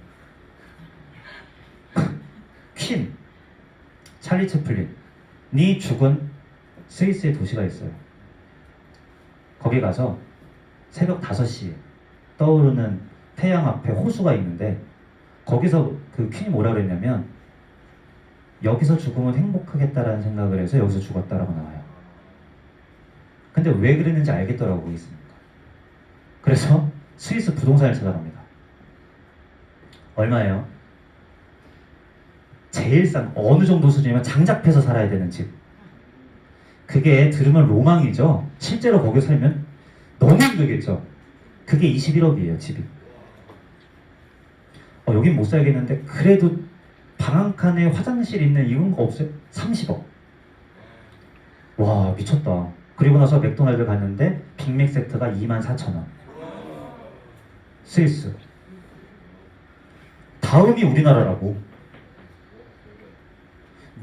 퀸, 찰리 채플린이 죽은 스위스의 도시가 있어요. 거기 가서 새벽 5시에 떠오르는 태양 앞에 호수가 있는데 거기서 그 퀸이 뭐라 그랬냐면 여기서 죽으면 행복하겠다라는 생각을 해서 여기서 죽었다라고 나와요. 근데 왜 그랬는지 알겠더라고 거기 있으니까. 그래서 스위스 부동산을 찾아갑니다. 얼마예요? 제일 싼 어느 정도 수준이면 장작패서 살아야 되는 집. 그게 들으면 로망이죠. 실제로 거기 살면 너무 힘들겠죠. 그게 21억이에요 집이. 여긴 못 살겠는데 그래도 방 한 칸에 화장실 있는 이런 거 없어요? 30억. 와 미쳤다. 그리고 나서 맥도날드 갔는데 빅맥 세트가 24,000원. 스위스. 다음이 우리나라라고.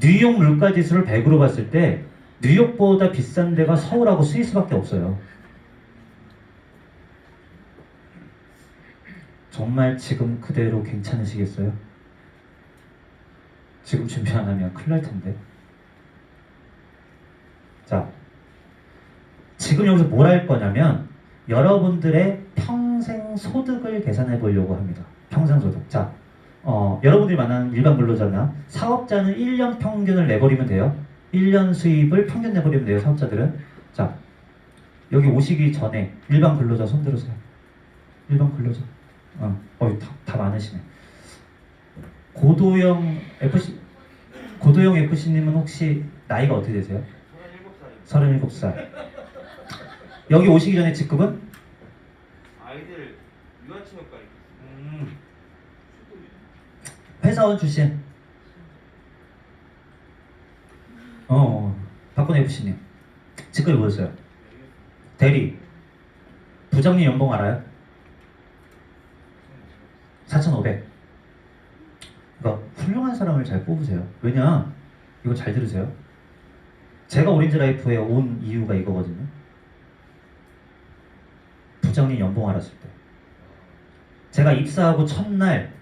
뉴욕 물가지수를 100으로 봤을 때 뉴욕보다 비싼 데가 서울하고 스위스밖에 없어요. 정말 지금 그대로 괜찮으시겠어요? 지금 준비 안 하면 큰일 날 텐데. 자, 지금 여기서 뭘 할 거냐면 여러분들의 평생 소득을 계산해 보려고 합니다. 평생 소득. 자, 여러분들이 만나는 일반 근로자나 사업자는 1년 평균을 내버리면 돼요. 1년 수입을 평균 내버리면 돼요. 사업자들은. 자, 여기 오시기 전에 일반 근로자 손 들으세요. 일반 근로자. 다 많으시네. 고도영 FC님은 혹시 나이가 어떻게 되세요? 37살. 여기 오시기 전에 직급은? 아이들 유아체육과 회사원 출신. 박근혜 FC님. 직급이 뭐였어요? 대리. 부장님 연봉 알아요? 4,500. 그러니까 훌륭한 사람을 잘 뽑으세요. 왜냐? 이거 잘 들으세요. 제가 오렌지라이프에 온 이유가 이거거든요. 부장님 연봉 알았을 때. 제가 입사하고 첫날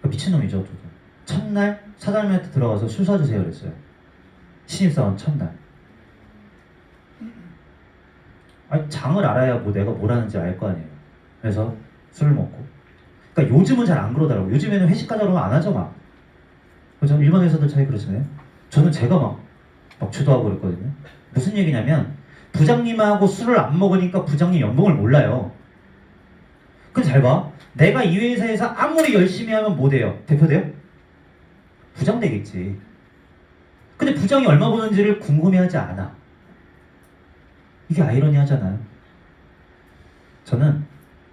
미친놈이죠. 첫날 사장님한테 들어가서 술 사주세요 그랬어요. 신입사원 첫날. 아니, 장을 알아야 뭐 내가 뭘 하는지 알 거 아니에요. 그래서 술을 먹고. 그러니까 요즘은 잘 안 그러더라고요. 요즘에는 회식 가자고 하면 안 하죠, 막. 그죠? 일반 회사들 차이 그러시나요? 저는 제가 막 주도하고 그랬거든요. 무슨 얘기냐면, 부장님하고 술을 안 먹으니까 부장님 연봉을 몰라요. 근데 잘 봐. 내가 이 회사에서 아무리 열심히 하면 뭐 돼요? 대표 돼요? 부장 되겠지. 근데 부장이 얼마 버는지를 궁금해하지 않아. 이게 아이러니하잖아요. 저는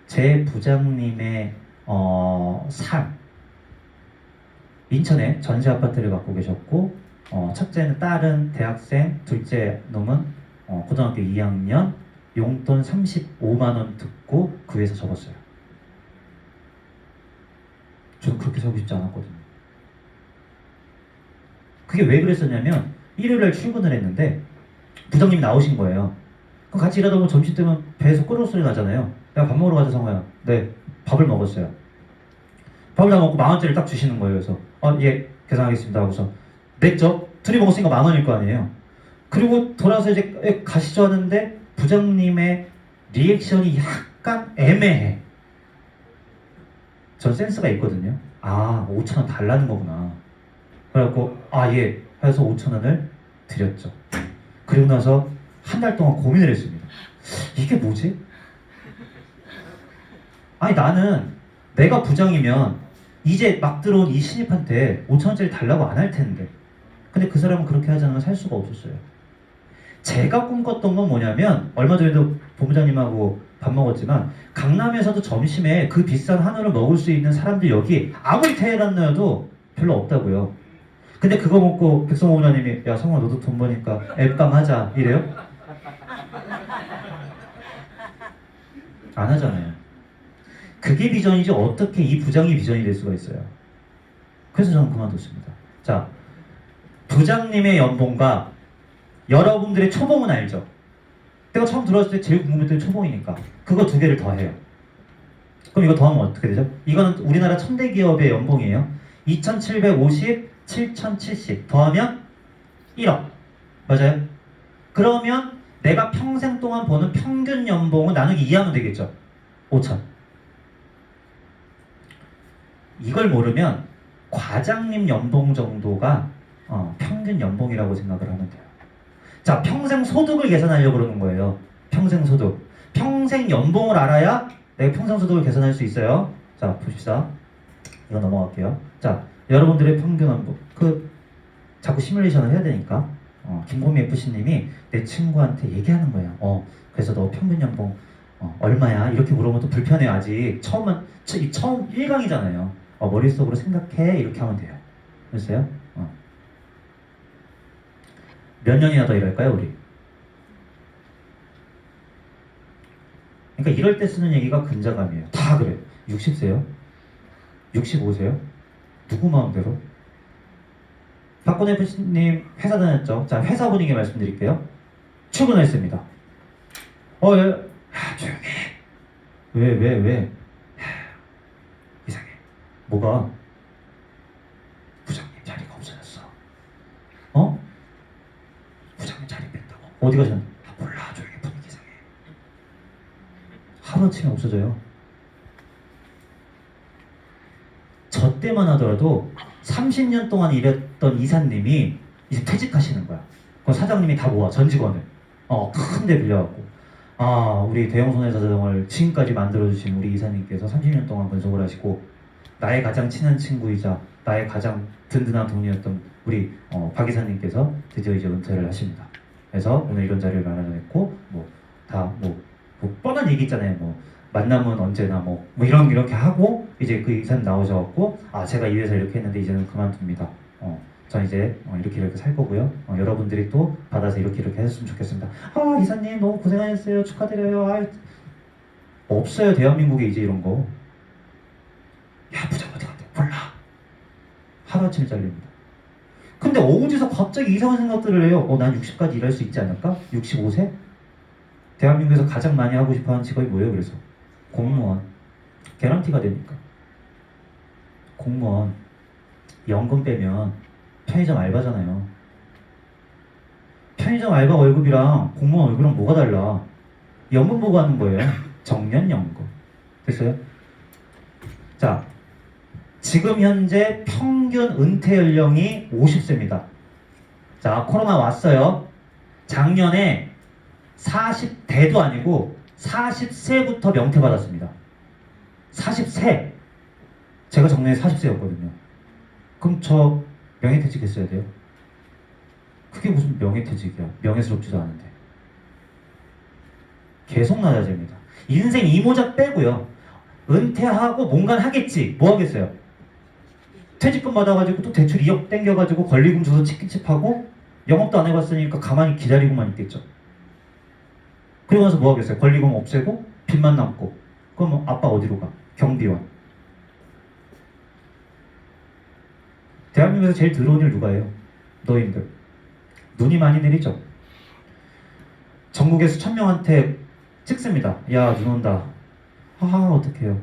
제 부장님의 삶, 인천에 전세 아파트를 갖고 계셨고, 첫째는 딸은 대학생, 둘째 놈은 고등학교 2학년, 용돈 35만 원 듣고 그 회사 접었어요. 저는 그렇게 살고 싶지 않았거든요. 그게 왜 그랬었냐면 일요일날 출근을 했는데 부장님이 나오신 거예요. 그럼 같이 일하다 보면 점심 때면 배에서 꼬르륵 소리 나잖아요. 내가 밥 먹으러 가자 성호야. 네, 밥을 먹었어요. 밥을 다 먹고 10,000원짜리를 딱 주시는 거예요. 그래서 예, 계산하겠습니다 하고서 냈죠. 둘이 먹었으니까 10,000원일 거 아니에요. 그리고 돌아서 이제 가시죠 하는데 부장님의 리액션이 약간 애매해. 전 센스가 있거든요. 아, 5,000원 달라는 거구나. 그래갖고 예 해서 5,000원을 드렸죠. 그리고 나서 한 달 동안 고민을 했습니다. 이게 뭐지? 아니 나는 내가 부장이면 이제 막 들어온 이 신입한테 5,000원짜리 달라고 안 할 텐데. 근데 그 사람은 그렇게 하지 않으면 살 수가 없었어요. 제가 꿈꿨던 건 뭐냐면 얼마 전에도 본부장님하고 밥 먹었지만 강남에서도 점심에 그 비싼 한우를 먹을 수 있는 사람들 여기 아무리 테헤란이어도 별로 없다고요. 근데 그거 먹고 백성호 부장님이 야 성호 너도 돈 버니까 앱방 하자 이래요? 안 하잖아요. 그게 비전이지 어떻게 이 부장이 비전이 될 수가 있어요. 그래서 저는 그만뒀습니다. 자, 부장님의 연봉과 여러분들의 초봉은 알죠? 내가 처음 들어왔을 때 제일 궁금했던 게 초봉이니까 그거 두 개를 더해요. 그럼 이거 더하면 어떻게 되죠? 이거는 우리나라 천대 기업의 연봉이에요. 2,750, 7,070 더하면 1억. 맞아요? 그러면 내가 평생 동안 버는 평균 연봉은 나누기 2하면 되겠죠? 5천. 이걸 모르면 과장님 연봉 정도가 평균 연봉이라고 생각을 하면 돼요. 자, 평생 소득을 계산하려고 그러는 거예요. 평생 소득. 평생 연봉을 알아야 내가 평생 소득을 계산할 수 있어요. 자, 봅시다. 이거 넘어갈게요. 자, 여러분들의 평균 연봉. 자꾸 시뮬레이션을 해야 되니까. 김고미 FC님이 내 친구한테 얘기하는 거예요. 그래서 너 평균 연봉 얼마야? 이렇게 물어보면 또 불편해요. 아직 처음 1강이잖아요. 머릿속으로 생각해. 이렇게 하면 돼요. 됐어요? 몇 년이나 더 일할까요, 우리? 그러니까 이럴 때 쓰는 얘기가 근자감이에요. 다 그래요. 60세요? 65세요? 누구 마음대로? 박근혜 FC님 회사 다녔죠? 자, 회사 분위기 말씀드릴게요. 출근했습니다. 예. 조용히 해. 왜? 이상해. 뭐가? 부장님 자리가 없어졌어. 부장님 자리 뺐다고. 어디 가셨는데? 몰라. 조용히 분위기 이상해. 하루아침에 없어져요. 저 때만 하더라도 30년 동안 일했던 이사님이 이제 퇴직하시는 거야. 그럼 사장님이 다 모아, 전 직원을. 큰 데 빌려갖고. 우리 대형 손해자동을 지금까지 만들어주신 우리 이사님께서 30년 동안 분석을 하시고, 나의 가장 친한 친구이자 나의 가장 든든한 동료였던 우리 박 이사님께서 드디어 이제 은퇴를 하십니다. 그래서 오늘 이런 자리를 마련했고, 뭐 뻔한 얘기 있잖아요. 만남은 언제나 이렇게 하고 이제 그 이사님 나오셔갖고 제가 이 회사 이렇게 했는데 이제는 그만둡니다. 전 이제 이렇게 살 거고요. 여러분들이 또 받아서 이렇게 하셨으면 좋겠습니다. 이사님 너무 고생하셨어요. 축하드려요. 없어요. 대한민국에 이제 이런 거. 야, 부장 어디 갔대? 몰라. 하루아침에 잘립니다. 근데 어디서 갑자기 이상한 생각들을 해요. 난 60까지 일할 수 있지 않을까? 65세? 대한민국에서 가장 많이 하고 싶어하는 직업이 뭐예요? 그래서 공무원. 개런티가 되니까. 공무원 연금 빼면 편의점 알바잖아요. 편의점 알바 월급이랑 공무원 월급이랑 뭐가 달라? 연금 보고 하는 거예요. 정년연금. 됐어요? 자, 지금 현재 평균 은퇴 연령이 50세입니다. 자, 코로나 왔어요. 작년에 40대도 아니고 40세부터 명퇴 받았습니다. 40세. 제가 작년에 40세였거든요. 그럼 저 명예퇴직 했어야 돼요? 그게 무슨 명예퇴직이야. 명예스럽지도 않은데. 계속 낮아집니다. 인생 이모작 빼고요. 은퇴하고 뭔가 하겠지. 뭐 하겠어요? 퇴직금 받아가지고 또 대출 2억 땡겨가지고 권리금 줘서 치킨칩하고 영업도 안 해봤으니까 가만히 기다리고만 있겠죠. 그리고 나서 뭐 하겠어요? 권리금 없애고 빚만 남고. 그럼 아빠 어디로 가? 경비원. 대한민국에서 제일 더러운 일 누가 해요? 너희들. 눈이 많이 내리죠. 전국에 수천 명한테 찍습니다. 야, 눈 온다. 하하, 어떡해요.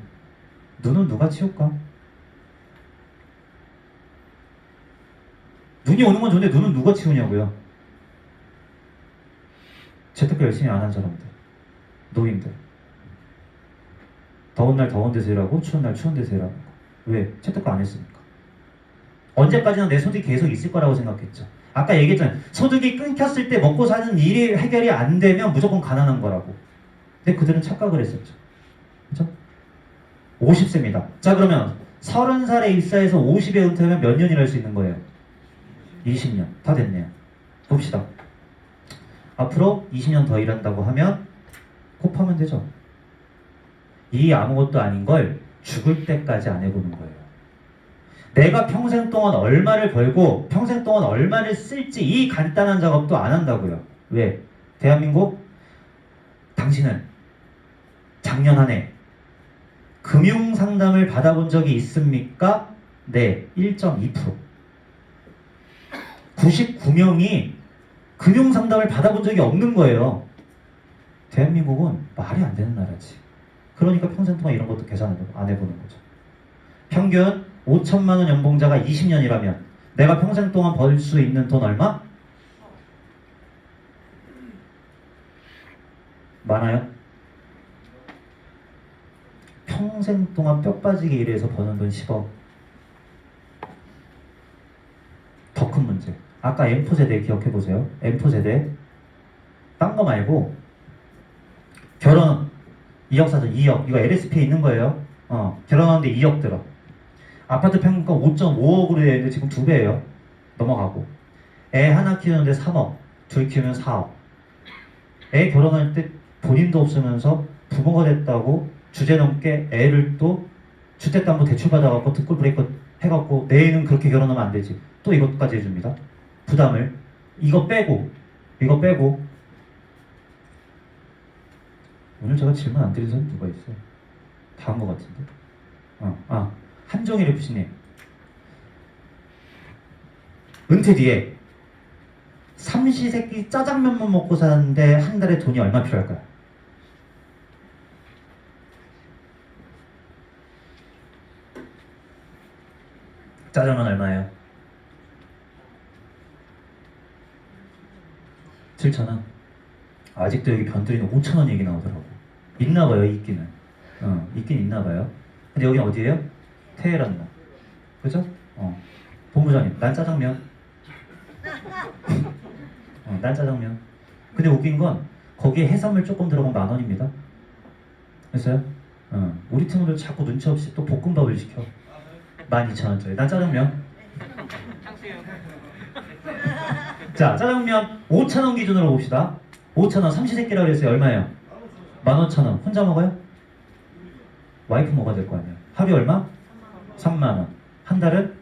눈은 누가 치울까? 눈이 오는 건 좋은데 눈은 누가 치우냐고요? 재테크 열심히 안 한 사람들. 노인들. 더운 날 더운 데서 일하고 추운 날 추운 데서 일하는 거. 왜? 재테크 안 했으니까. 언제까지나 내 소득이 계속 있을 거라고 생각했죠. 아까 얘기했잖아요. 소득이 끊겼을 때 먹고 사는 일이 해결이 안 되면 무조건 가난한 거라고. 근데 그들은 착각을 했었죠. 그죠? 50세입니다. 자, 그러면 30살에 입사해서 50에 은퇴하면 몇 년 일할 수 있는 거예요? 20년. 다 됐네요. 봅시다. 앞으로 20년 더 일한다고 하면 곱하면 되죠. 이 아무것도 아닌 걸 죽을 때까지 안 해보는 거예요. 내가 평생 동안 얼마를 벌고 평생 동안 얼마를 쓸지 이 간단한 작업도 안 한다고요. 왜? 대한민국 당신은 작년 한 해 금융상담을 받아본 적이 있습니까? 네, 1.2%. 99명이 금융상담을 받아본 적이 없는 거예요. 대한민국은 말이 안 되는 나라지. 그러니까 평생 동안 이런 것도 계산 안 해보는 거죠. 평균 5천만 원 연봉자가 20년이라면 내가 평생 동안 벌 수 있는 돈 얼마? 많아요? 평생 동안 뼈 빠지게 일해서 버는 돈 10억. 더 큰 문제. 아까 M4세대 기억해보세요. M4세대. 딴 거 말고 결혼 2억 사전 2억. 이거 LSP에 있는 거예요. 결혼하는데 2억 들어. 아파트 평균가 5.5억으로 되어 있는데 지금 2배예요. 넘어가고. 애 하나 키우는데 3억. 둘 키우면 4억. 애 결혼할 때 본인도 없으면서 부모가 됐다고 주제 넘게 애를 또 주택담보 대출 받아갖고 특골 브레이크 해갖고 내 애는 그렇게 결혼하면 안 되지. 또 이것까지 해줍니다. 부담을. 이거 빼고 오늘 제가 질문 안 드린 사람 누가 있어요? 다 한 것 같은데. 한종일 FC님. 은퇴 뒤에 삼시세끼 짜장면만 먹고 사는데 한 달에 돈이 얼마 필요할까요? 짜장면 얼마예요? 7,000원? 아직도 여기 변두리는 5,000원 얘기 나오더라고. 있나봐요, 있기는. 있긴 있나봐요. 근데 여기 어디예요? 테헤란로. 그죠? 본부장님, 난 짜장면. 난 짜장면. 근데 웃긴 건 거기에 해산물 조금 들어가면 10,000원입니다. 됐어요? 우리 팀원들 자꾸 눈치 없이 또 볶음밥을 시켜. 12,000원짜리. 난 짜장면. 자, 짜장면 5,000원 기준으로 봅시다. 5,000원 삼시세끼라고 그랬어요. 얼마예요? 15,000원. 혼자 먹어요? 와이프 먹어야 될 거 아니에요. 하루에 얼마? 3만원. 한 달은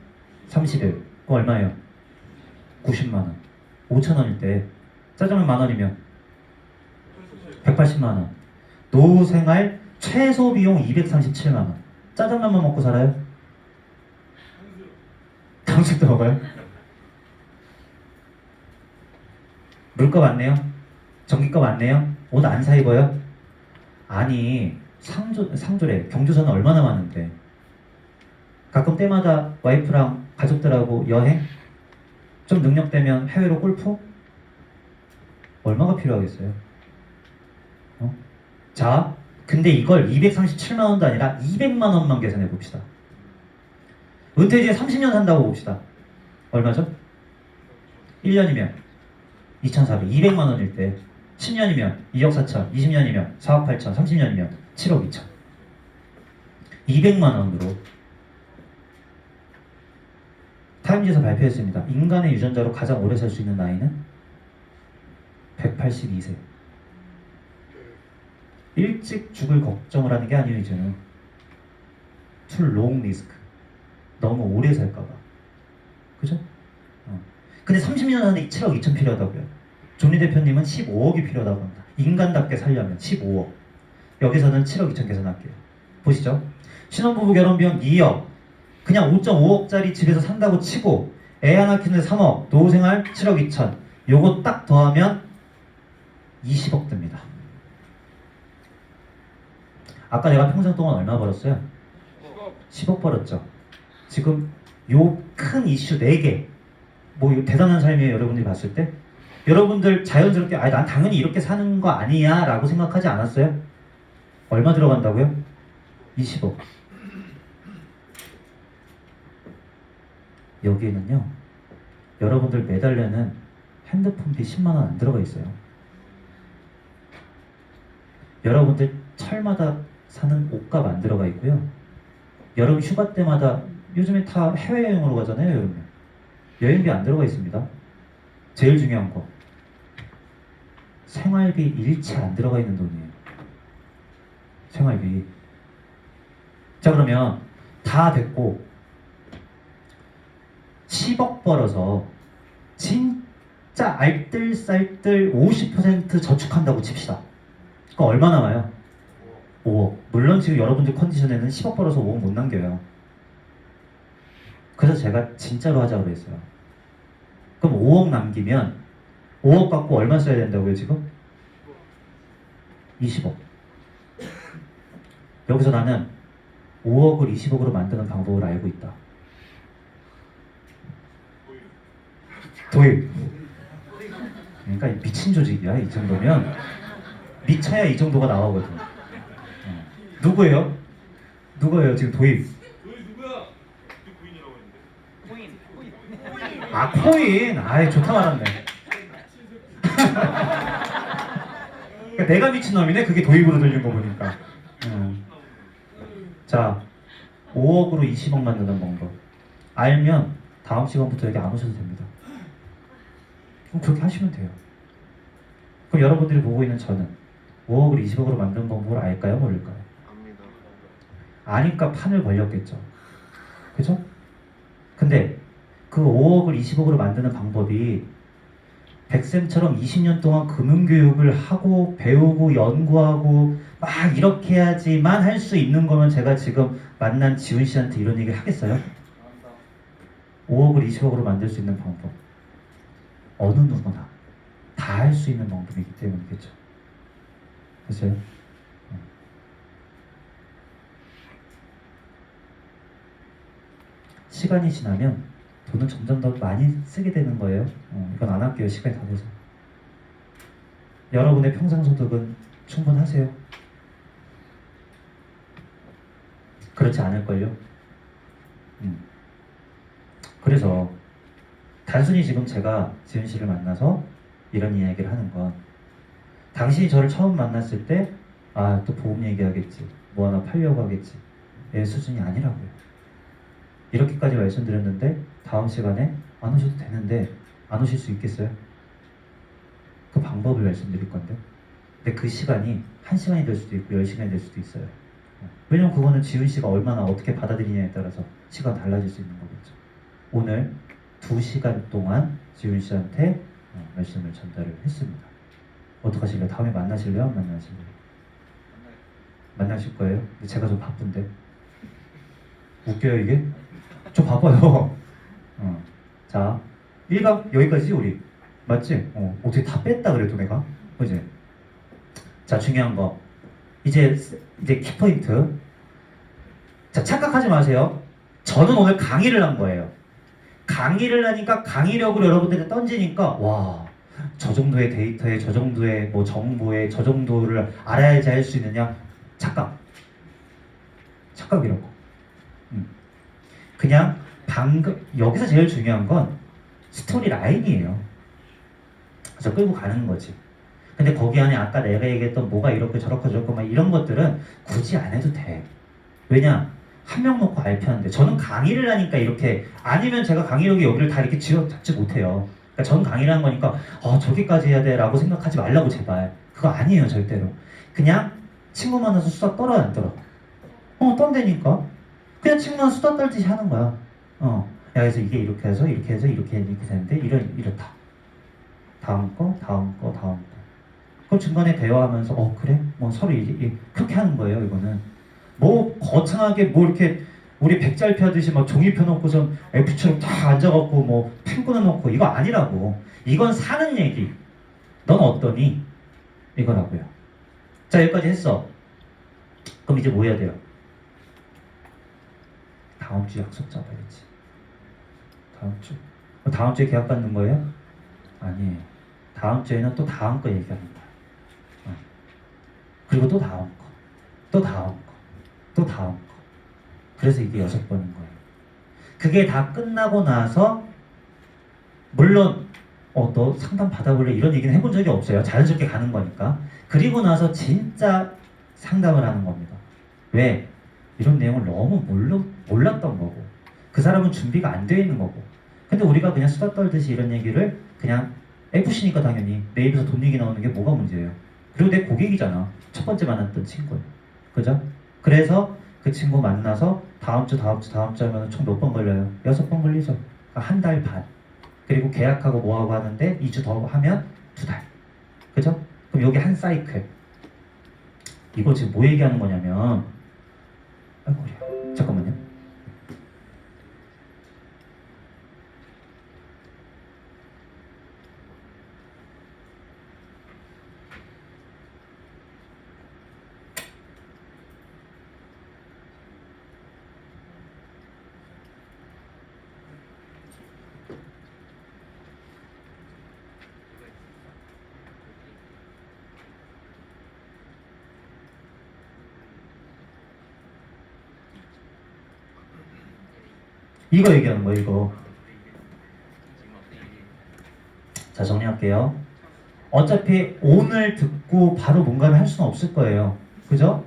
30일. 그거 얼마예요? 90만원. 5,000원일 때 짜장면 10,000원이면 180만원. 노후생활 최소 비용 237만원. 짜장면만 먹고 살아요? 당직도 먹어요? 물값 안 내요? 전기값 안 내요? 옷 안 사 입어요? 아니 상조래 경조사는 얼마나 많은데 가끔 때마다 와이프랑 가족들하고 여행? 좀 능력되면 해외로 골프? 얼마가 필요하겠어요? 어? 자, 근데 이걸 237만 원도 아니라 200만 원만 계산해 봅시다. 은퇴 뒤에 30년 산다고 봅시다. 얼마죠? 1년이면 2,400, 200만 원일 때 10년이면 2억 4천, 20년이면 4억 8천, 30년이면 7억 2천. 200만 원으로 타임지에서 발표했습니다. 인간의 유전자로 가장 오래 살 수 있는 나이는 182세. 일찍 죽을 걱정을 하는 게 아니에요, 이제는. too long risk. 너무 오래 살까봐. 그죠? 근데 30년 안에 7억 2천 필요하다고요. 조니 대표님은 15억이 필요하다고 합니다. 인간답게 살려면 15억. 여기서는 7억 2천 계산할게요. 보시죠. 신혼부부 결혼비용 2억. 그냥 5.5억짜리 집에서 산다고 치고 애 하나 키우는데 3억. 노후생활 7억 2천. 요거 딱 더하면 20억 듭니다. 아까 내가 평생 동안 얼마 벌었어요? 10억 벌었죠. 지금 요 큰 이슈 4개 뭐 이거 대단한 삶이에요. 여러분들이 봤을 때 여러분들 자연스럽게 난 당연히 이렇게 사는 거 아니야 라고 생각하지 않았어요? 얼마 들어간다고요? 20억. 여기에는요 여러분들 매달 내는 핸드폰비 10만 원 안 들어가 있어요. 여러분들 철마다 사는 옷값 안 들어가 있고요. 여름 휴가 때마다 요즘에 다 해외여행으로 가잖아요. 여름에 여행비 안 들어가 있습니다. 제일 중요한 거 생활비 일체 안 들어가 있는 돈이에요. 생활비. 자, 그러면 다 됐고 10억 벌어서 진짜 알뜰살뜰 50% 저축한다고 칩시다. 그럼 얼마 남아요? 5억. 물론 지금 여러분들 컨디션에는 10억 벌어서 5억 못 남겨요. 그래서 제가 진짜로 하자고 했어요. 그럼 5억 남기면 5억 갖고 얼마 써야 된다고요 지금? 20억. 여기서 나는 5억을 20억으로 만드는 방법을 알고 있다. 도입. 그러니까 미친 조직이야. 이 정도면 미쳐야 이 정도가 나오거든. 누구예요? 누구예요 지금 도입? 너희 누구야? 그 부인이라고 했는데. 아, 코인. 아이, 좋다 말았네. 그러니까 내가 미친놈이네. 그게 도입으로 들린 거 보니까. 자, 5억으로 20억 만드는 방법 알면 다음 시간부터 여기 안 오셔도 됩니다. 그럼 그렇게 하시면 돼요. 그럼 여러분들이 보고 있는 저는 5억을 20억으로 만드는 방법을 알까요? 모를까요? 압니다. 아니까 판을 벌렸겠죠. 그죠? 근데 그 5억을 20억으로 만드는 방법이 백쌤처럼 20년 동안 금융교육을 하고 배우고 연구하고 막 이렇게 해야지만 할 수 있는 거면 제가 지금 만난 지훈 씨한테 이런 얘기를 하겠어요? 5억을 20억으로 만들 수 있는 방법 어느 누구나 다 할 수 있는 방법이기 때문이겠죠. 그죠? 시간이 지나면 돈은 점점 더 많이 쓰게 되는 거예요. 이건 안 할게요. 시간이 다 돼서. 여러분의 평상소득은 충분하세요? 그렇지 않을걸요? 그래서 단순히 지금 제가 지은 씨를 만나서 이런 이야기를 하는 건 당신이 저를 처음 만났을 때 또 보험 얘기하겠지, 뭐 하나 팔려고 하겠지 의 수준이 아니라고요. 이렇게까지 말씀드렸는데 다음 시간에 안 오셔도 되는데 안 오실 수 있겠어요? 그 방법을 말씀드릴 건데 근데 그 시간이 1시간이 될 수도 있고 10시간이 될 수도 있어요. 왜냐면 그거는 지훈 씨가 얼마나 어떻게 받아들이냐에 따라서 시간 달라질 수 있는 거겠죠. 오늘 2시간 동안 지훈 씨한테 말씀을 전달을 했습니다. 어떡하실래요? 다음에 만나실래요? 안 만나실래요? 만나실 거예요? 근데 제가 좀 바쁜데 웃겨요 이게? 좀 바빠요. 자, 1강 여기까지 우리 맞지? 어떻게 다 뺐다 그래도 내가 그지? 자, 중요한 거 이제 키포인트. 자, 착각하지 마세요. 저는 오늘 강의를 한 거예요. 강의를 하니까 강의력을 여러분들이 던지니까 와, 저 정도의 데이터에 저 정도의 뭐 정보에 저 정도를 알아야지 할 수 있느냐? 착각이라고. 음. 그냥 방금 여기서 제일 중요한 건 스토리 라인이에요. 그래서 끌고 가는 거지. 근데 거기 안에 아까 내가 얘기했던 뭐가 이렇게 저렇게 저렇게 막 이런 것들은 굳이 안 해도 돼. 왜냐? 한 명 놓고 RP하는데 저는 강의를 하니까 이렇게 아니면 제가 강의력이 여기를 다 이렇게 쥐어 잡지 못해요. 그러니까 전 강의를 한 거니까 저기까지 해야 돼라고 생각하지 말라고 제발. 그거 아니에요 절대로. 그냥 친구 만나서 수다 떨어야 안 떨어? 떤다니까. 그냥 친구 만나서 수다 떨듯이 하는 거야. 야 그래서 이게 이렇게 해서 이렇게 해서 이렇게 되는데 이렇다. 다음 거, 다음 거, 다음 거. 그럼 중간에 대화하면서 그래? 뭐 서로 그렇게 하는 거예요 이거는. 뭐 거창하게 뭐 이렇게 우리 백잘피 하듯이 막 종이 펴놓고선 F처럼 다 앉아갖고 뭐 펜 끊어놓고 이거 아니라고. 이건 사는 얘기. 넌 어떠니? 이거라고요. 자 여기까지 했어. 그럼 이제 뭐 해야 돼요? 다음 주 약속 잡아야지. 다음 주. 다음 주에 계약 받는 거예요? 아니에요. 다음 주에는 또 다음 거 얘기하는 거야. 그리고 또 다음 거. 또 다음 거. 또 다음 거. 그래서 이게 6번인 거예요. 그게 다 끝나고 나서 물론 너 상담 받아볼래 이런 얘기는 해본 적이 없어요. 자연스럽게 가는 거니까. 그리고 나서 진짜 상담을 하는 겁니다. 왜? 이런 내용을 너무 몰랐던 거고 그 사람은 준비가 안 되어 있는 거고 근데 우리가 그냥 수다 떨듯이 이런 얘기를 그냥 FC니까 당연히 내 입에서 돈 얘기 나오는 게 뭐가 문제예요. 그리고 내 고객이잖아. 첫 번째 만났던 친구예요. 그죠? 그래서 그 친구 만나서 다음 주 하면 총 몇 번 걸려요? 6번 걸리죠. 그러니까 한 달 반. 그리고 계약하고 뭐하고 하는데 2주 더 하면 2달. 그죠? 그럼 여기 한 사이클. 이거 지금 뭐 얘기하는 거냐면 아이고 우리야. 잠깐만요. 이거 얘기하는 거예요, 이거. 자, 정리할게요. 어차피 오늘 듣고 바로 뭔가를 할 수는 없을 거예요. 그죠?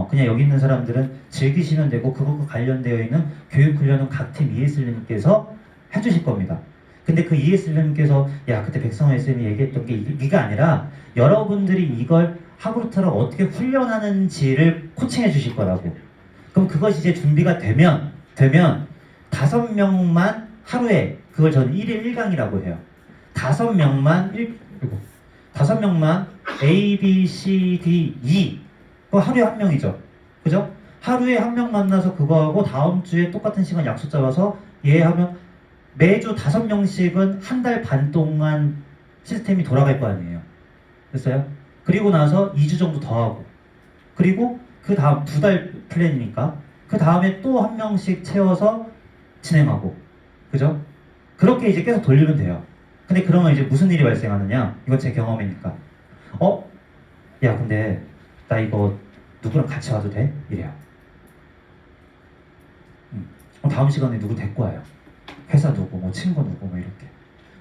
그냥 여기 있는 사람들은 즐기시면 되고, 그것과 관련되어 있는 교육 훈련은 각 팀 ES님께서 해주실 겁니다. 근데 그 ES님께서, 야, 그때 백성호 SM이 얘기했던 게 이게 아니라, 여러분들이 이걸 하루처럼 어떻게 훈련하는지를 코칭해 주실 거라고. 그럼 그것이 이제 준비가 되면 5명만 하루에 그걸 저는 1일 1강이라고 해요. 5명만 5명만 A, B, C, D, E 그 하루에 한 명이죠. 그죠? 하루에 한 명 만나서 그거 하고 다음 주에 똑같은 시간 약속 잡아서 얘 하면 매주 5명씩은 한 달 반 동안 시스템이 돌아갈 거 아니에요. 됐어요? 그리고 나서 2주 정도 더 하고 그리고 그 다음 2달 플랜이니까 그 다음에 또 한 명씩 채워서 진행하고 그죠? 그렇게 이제 계속 돌리면 돼요. 근데 그러면 이제 무슨 일이 발생하느냐? 이건 제 경험이니까. 야 근데 나 이거 누구랑 같이 와도 돼? 이래요. 그럼 다음 시간에 누구 데리고 와요. 회사 누구, 뭐 친구 누구, 뭐 이렇게.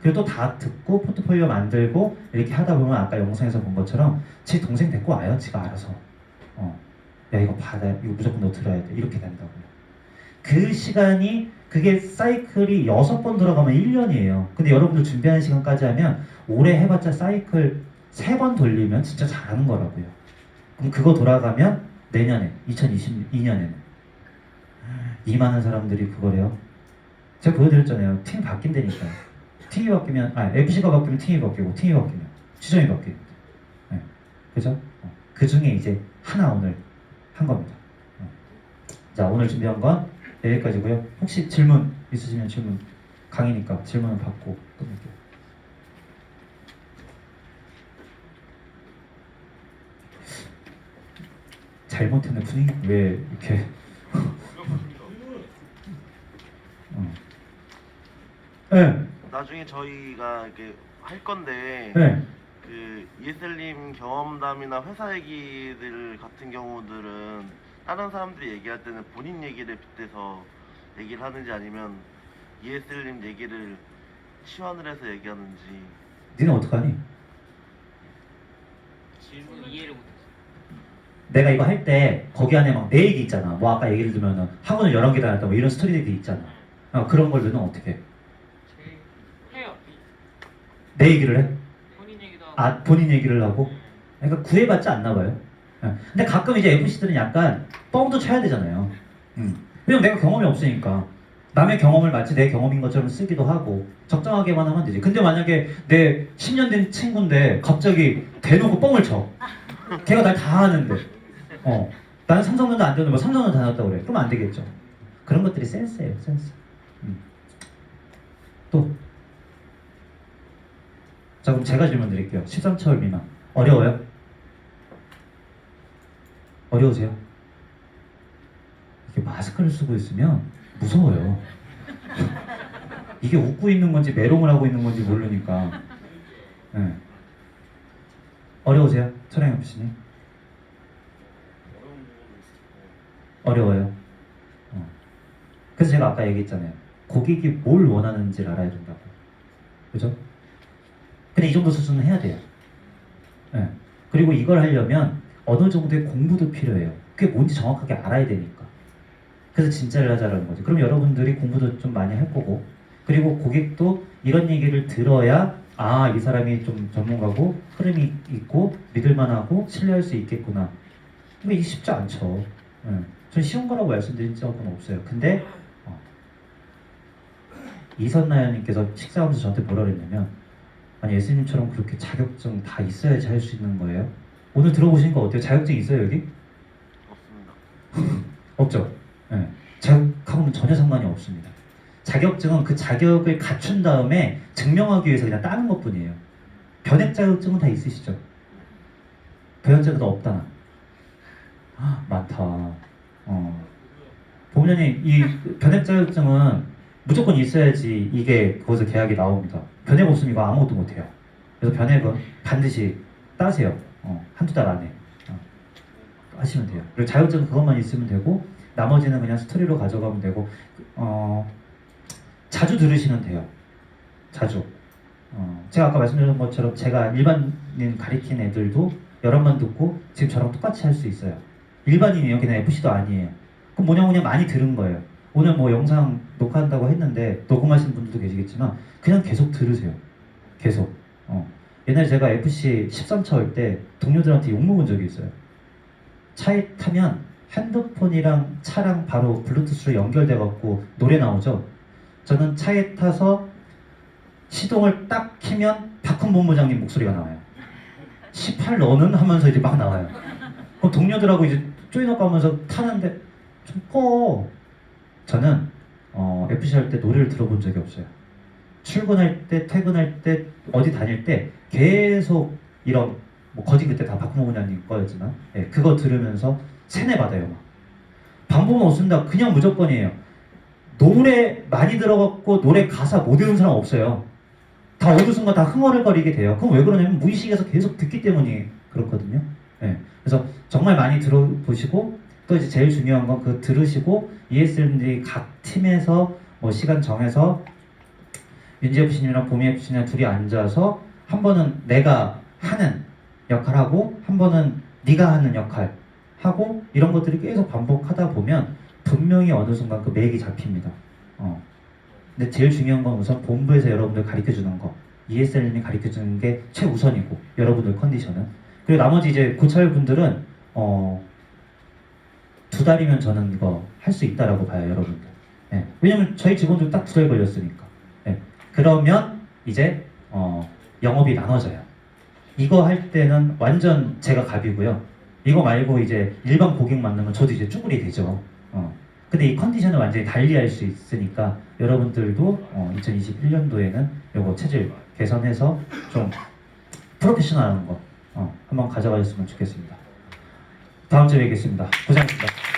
그리고 또 다 듣고 포트폴리오 만들고 이렇게 하다 보면 아까 영상에서 본 것처럼 제 동생 데리고 와요. 지가 알아서. 야 이거 받아, 이거 무조건 너 들어야 돼. 이렇게 된다고요. 그 시간이 그게 사이클이 6번 들어가면 1년이에요. 근데 여러분들 준비하는 시간까지 하면 올해 해봤자 사이클 3번 돌리면 진짜 잘하는 거라고요. 그럼 그거 돌아가면 내년에 2022년에는 이 많은 사람들이 그거래요. 제가 보여드렸잖아요. 팀 바뀐다니까요. 팀이 바뀌면 FC가 바뀌면 팀이 바뀌고 팀이 바뀌면 지점이 바뀌고 네. 그죠? 그 중에 이제 하나 오늘 한 겁니다. 자 오늘 준비한 건 여기까지고요. 혹시 질문 있으시면 질문 강의니까 질문을 받고 끝낼게요. 잘못했네 분위기 왜 이렇게 네. 나중에 저희가 이렇게 할 건데 네. 그 ESL님 경험담이나 회사 얘기들 같은 경우들은 다른 사람들이 얘기할 때는 본인 얘기를 빗대서 얘기를 하는지 아니면 ESL님 얘기를 치환을 해서 얘기하는지. 니는 어떡하니? 질문 이해를 못했어. 내가 이거 할 때 거기 안에 막 내 얘기 있잖아. 뭐 아까 예를 들면은 학원을 11개 다녔다 뭐 이런 스토리들이 있잖아. 그런 걸 너는 어떻게 해? 해요. 내 얘기를 해? 본인 얘기도 하고. 아, 본인 얘기를 하고? 그러니까 구애받지 않나 봐요. 예. 근데 가끔 이제 FC들은 약간 뻥도 쳐야 되잖아요. 왜냐면 내가 경험이 없으니까. 남의 경험을 마치 내 경험인 것처럼 쓰기도 하고 적정하게만 하면 되지. 근데 만약에 내 10년 된 친구인데 갑자기 대놓고 뻥을 쳐. 걔가 날 다 아는데. 나는 삼성전자 안 되는데 뭐 삼성전자 다녔다고 그래. 그럼 안 되겠죠. 그런 것들이 센스예요, 센스. 또. 자, 그럼 제가 질문 드릴게요. 13차월 미만. 어려워요? 어려우세요? 이게 마스크를 쓰고 있으면 무서워요. 이게 웃고 있는 건지 메롱을 하고 있는 건지 모르니까. 네. 어려우세요? 천양엽 씨는? 어려운 부분은 있을 어려워요. 그래서 제가 아까 얘기했잖아요. 고객이 뭘 원하는지를 알아야 된다고. 그죠? 근데 이 정도 수준은 해야 돼요. 네. 그리고 이걸 하려면 어느 정도의 공부도 필요해요. 그게 뭔지 정확하게 알아야 되니까. 그래서 진짜를 하자라는 거지. 그럼 여러분들이 공부도 좀 많이 할 거고, 그리고 고객도 이런 얘기를 들어야 아, 이 사람이 좀 전문가고 흐름이 있고 믿을만하고 신뢰할 수 있겠구나. 근데 이게 쉽지 않죠. 전 쉬운 거라고 말씀드린 적은 없어요. 근데 이선나연님께서 식사하면서 저한테 뭐라 그랬냐면, 아니 예수님처럼 그렇게 자격증 다 있어야지 할 수 있는 거예요? 오늘 들어보시니까 어때요? 자격증 있어요 여기? 없습니다. 없죠? 네. 자격하고는 전혀 상관이 없습니다. 자격증은 그 자격을 갖춘 다음에 증명하기 위해서 그냥 따는 것 뿐이에요. 변액 자격증은 다 있으시죠? 변액 자격증 없다나? 많다. 보면이 이 변액 자격증은 무조건 있어야지 이게 거기서 계약이 나옵니다. 변액 없으면 이거 아무것도 못해요. 그래서 변액은 반드시 따세요. 한두 달 안에 하시면 돼요. 그리고 자격증 그것만 있으면 되고 나머지는 그냥 스토리로 가져가면 되고 자주 들으시면 돼요. 자주. 제가 아까 말씀드린 것처럼 제가 일반인 가리킨 애들도 여러 번 듣고 지금 저랑 똑같이 할 수 있어요. 일반인이에요. 그냥 FC도 아니에요. 그럼 뭐냐 많이 들은 거예요. 오늘 뭐 영상 녹화한다고 했는데 녹음하시는 분들도 계시겠지만 그냥 계속 들으세요. 계속. 옛날에 제가 FC 13차 올 때 동료들한테 욕먹은 적이 있어요. 차에 타면 핸드폰이랑 차랑 바로 블루투스로 연결돼 갖고 노래 나오죠. 저는 차에 타서 시동을 딱 키면 박훈 본부장님 목소리가 나와요. 18 너는 하면서 이제 막 나와요. 그럼 동료들하고 이제 쪼이너 가면서 타는데 좀 꺼. 저는 FC 할 때 노래를 들어본 적이 없어요. 출근할 때, 퇴근할 때, 어디 다닐 때 계속 이런 뭐 거진 그때 다 박훈 본부장님 거였지만 그거 들으면서 세뇌 받아요. 막. 방법은 없습니다. 그냥 무조건이에요. 노래 많이 들어갔고 노래 가사 못 외우는 사람 없어요. 다 어느 순간 다 흥얼흥얼거리게 돼요. 그럼 왜 그러냐면 무의식에서 계속 듣기 때문이 그렇거든요. 그래서 정말 많이 들어보시고 또 이제 제일 중요한 건 그 들으시고 ESL들이 각 팀에서 뭐 시간 정해서 윤지 FC님이랑 보미 FC님 둘이 앉아서 한 번은 내가 하는 역할하고 한 번은 네가 하는 역할 하고 이런 것들이 계속 반복하다 보면 분명히 어느 순간 그 맥이 잡힙니다. 근데 제일 중요한 건 우선 본부에서 여러분들 가르쳐주는 거, ESL님이 가르쳐주는 게 최우선이고 여러분들 컨디션은. 그리고 나머지 이제 고차열 분들은 2달이면 저는 이거 할 수 있다라고 봐요, 여러분들. 왜냐면 저희 직원들 딱 2달 걸렸으니까. 그러면 이제 영업이 나눠져요. 이거 할 때는 완전 제가 갑이고요. 이거 말고 이제 일반 고객 만나면 저도 이제 쭈구리 되죠. 근데 이 컨디션을 완전히 달리할 수 있으니까 여러분들도 2021년도에는 요거 체질 개선해서 좀 프로페셔널한 거 한번 가져가셨으면 좋겠습니다. 다음 주에 뵙겠습니다. 고생하셨습니다.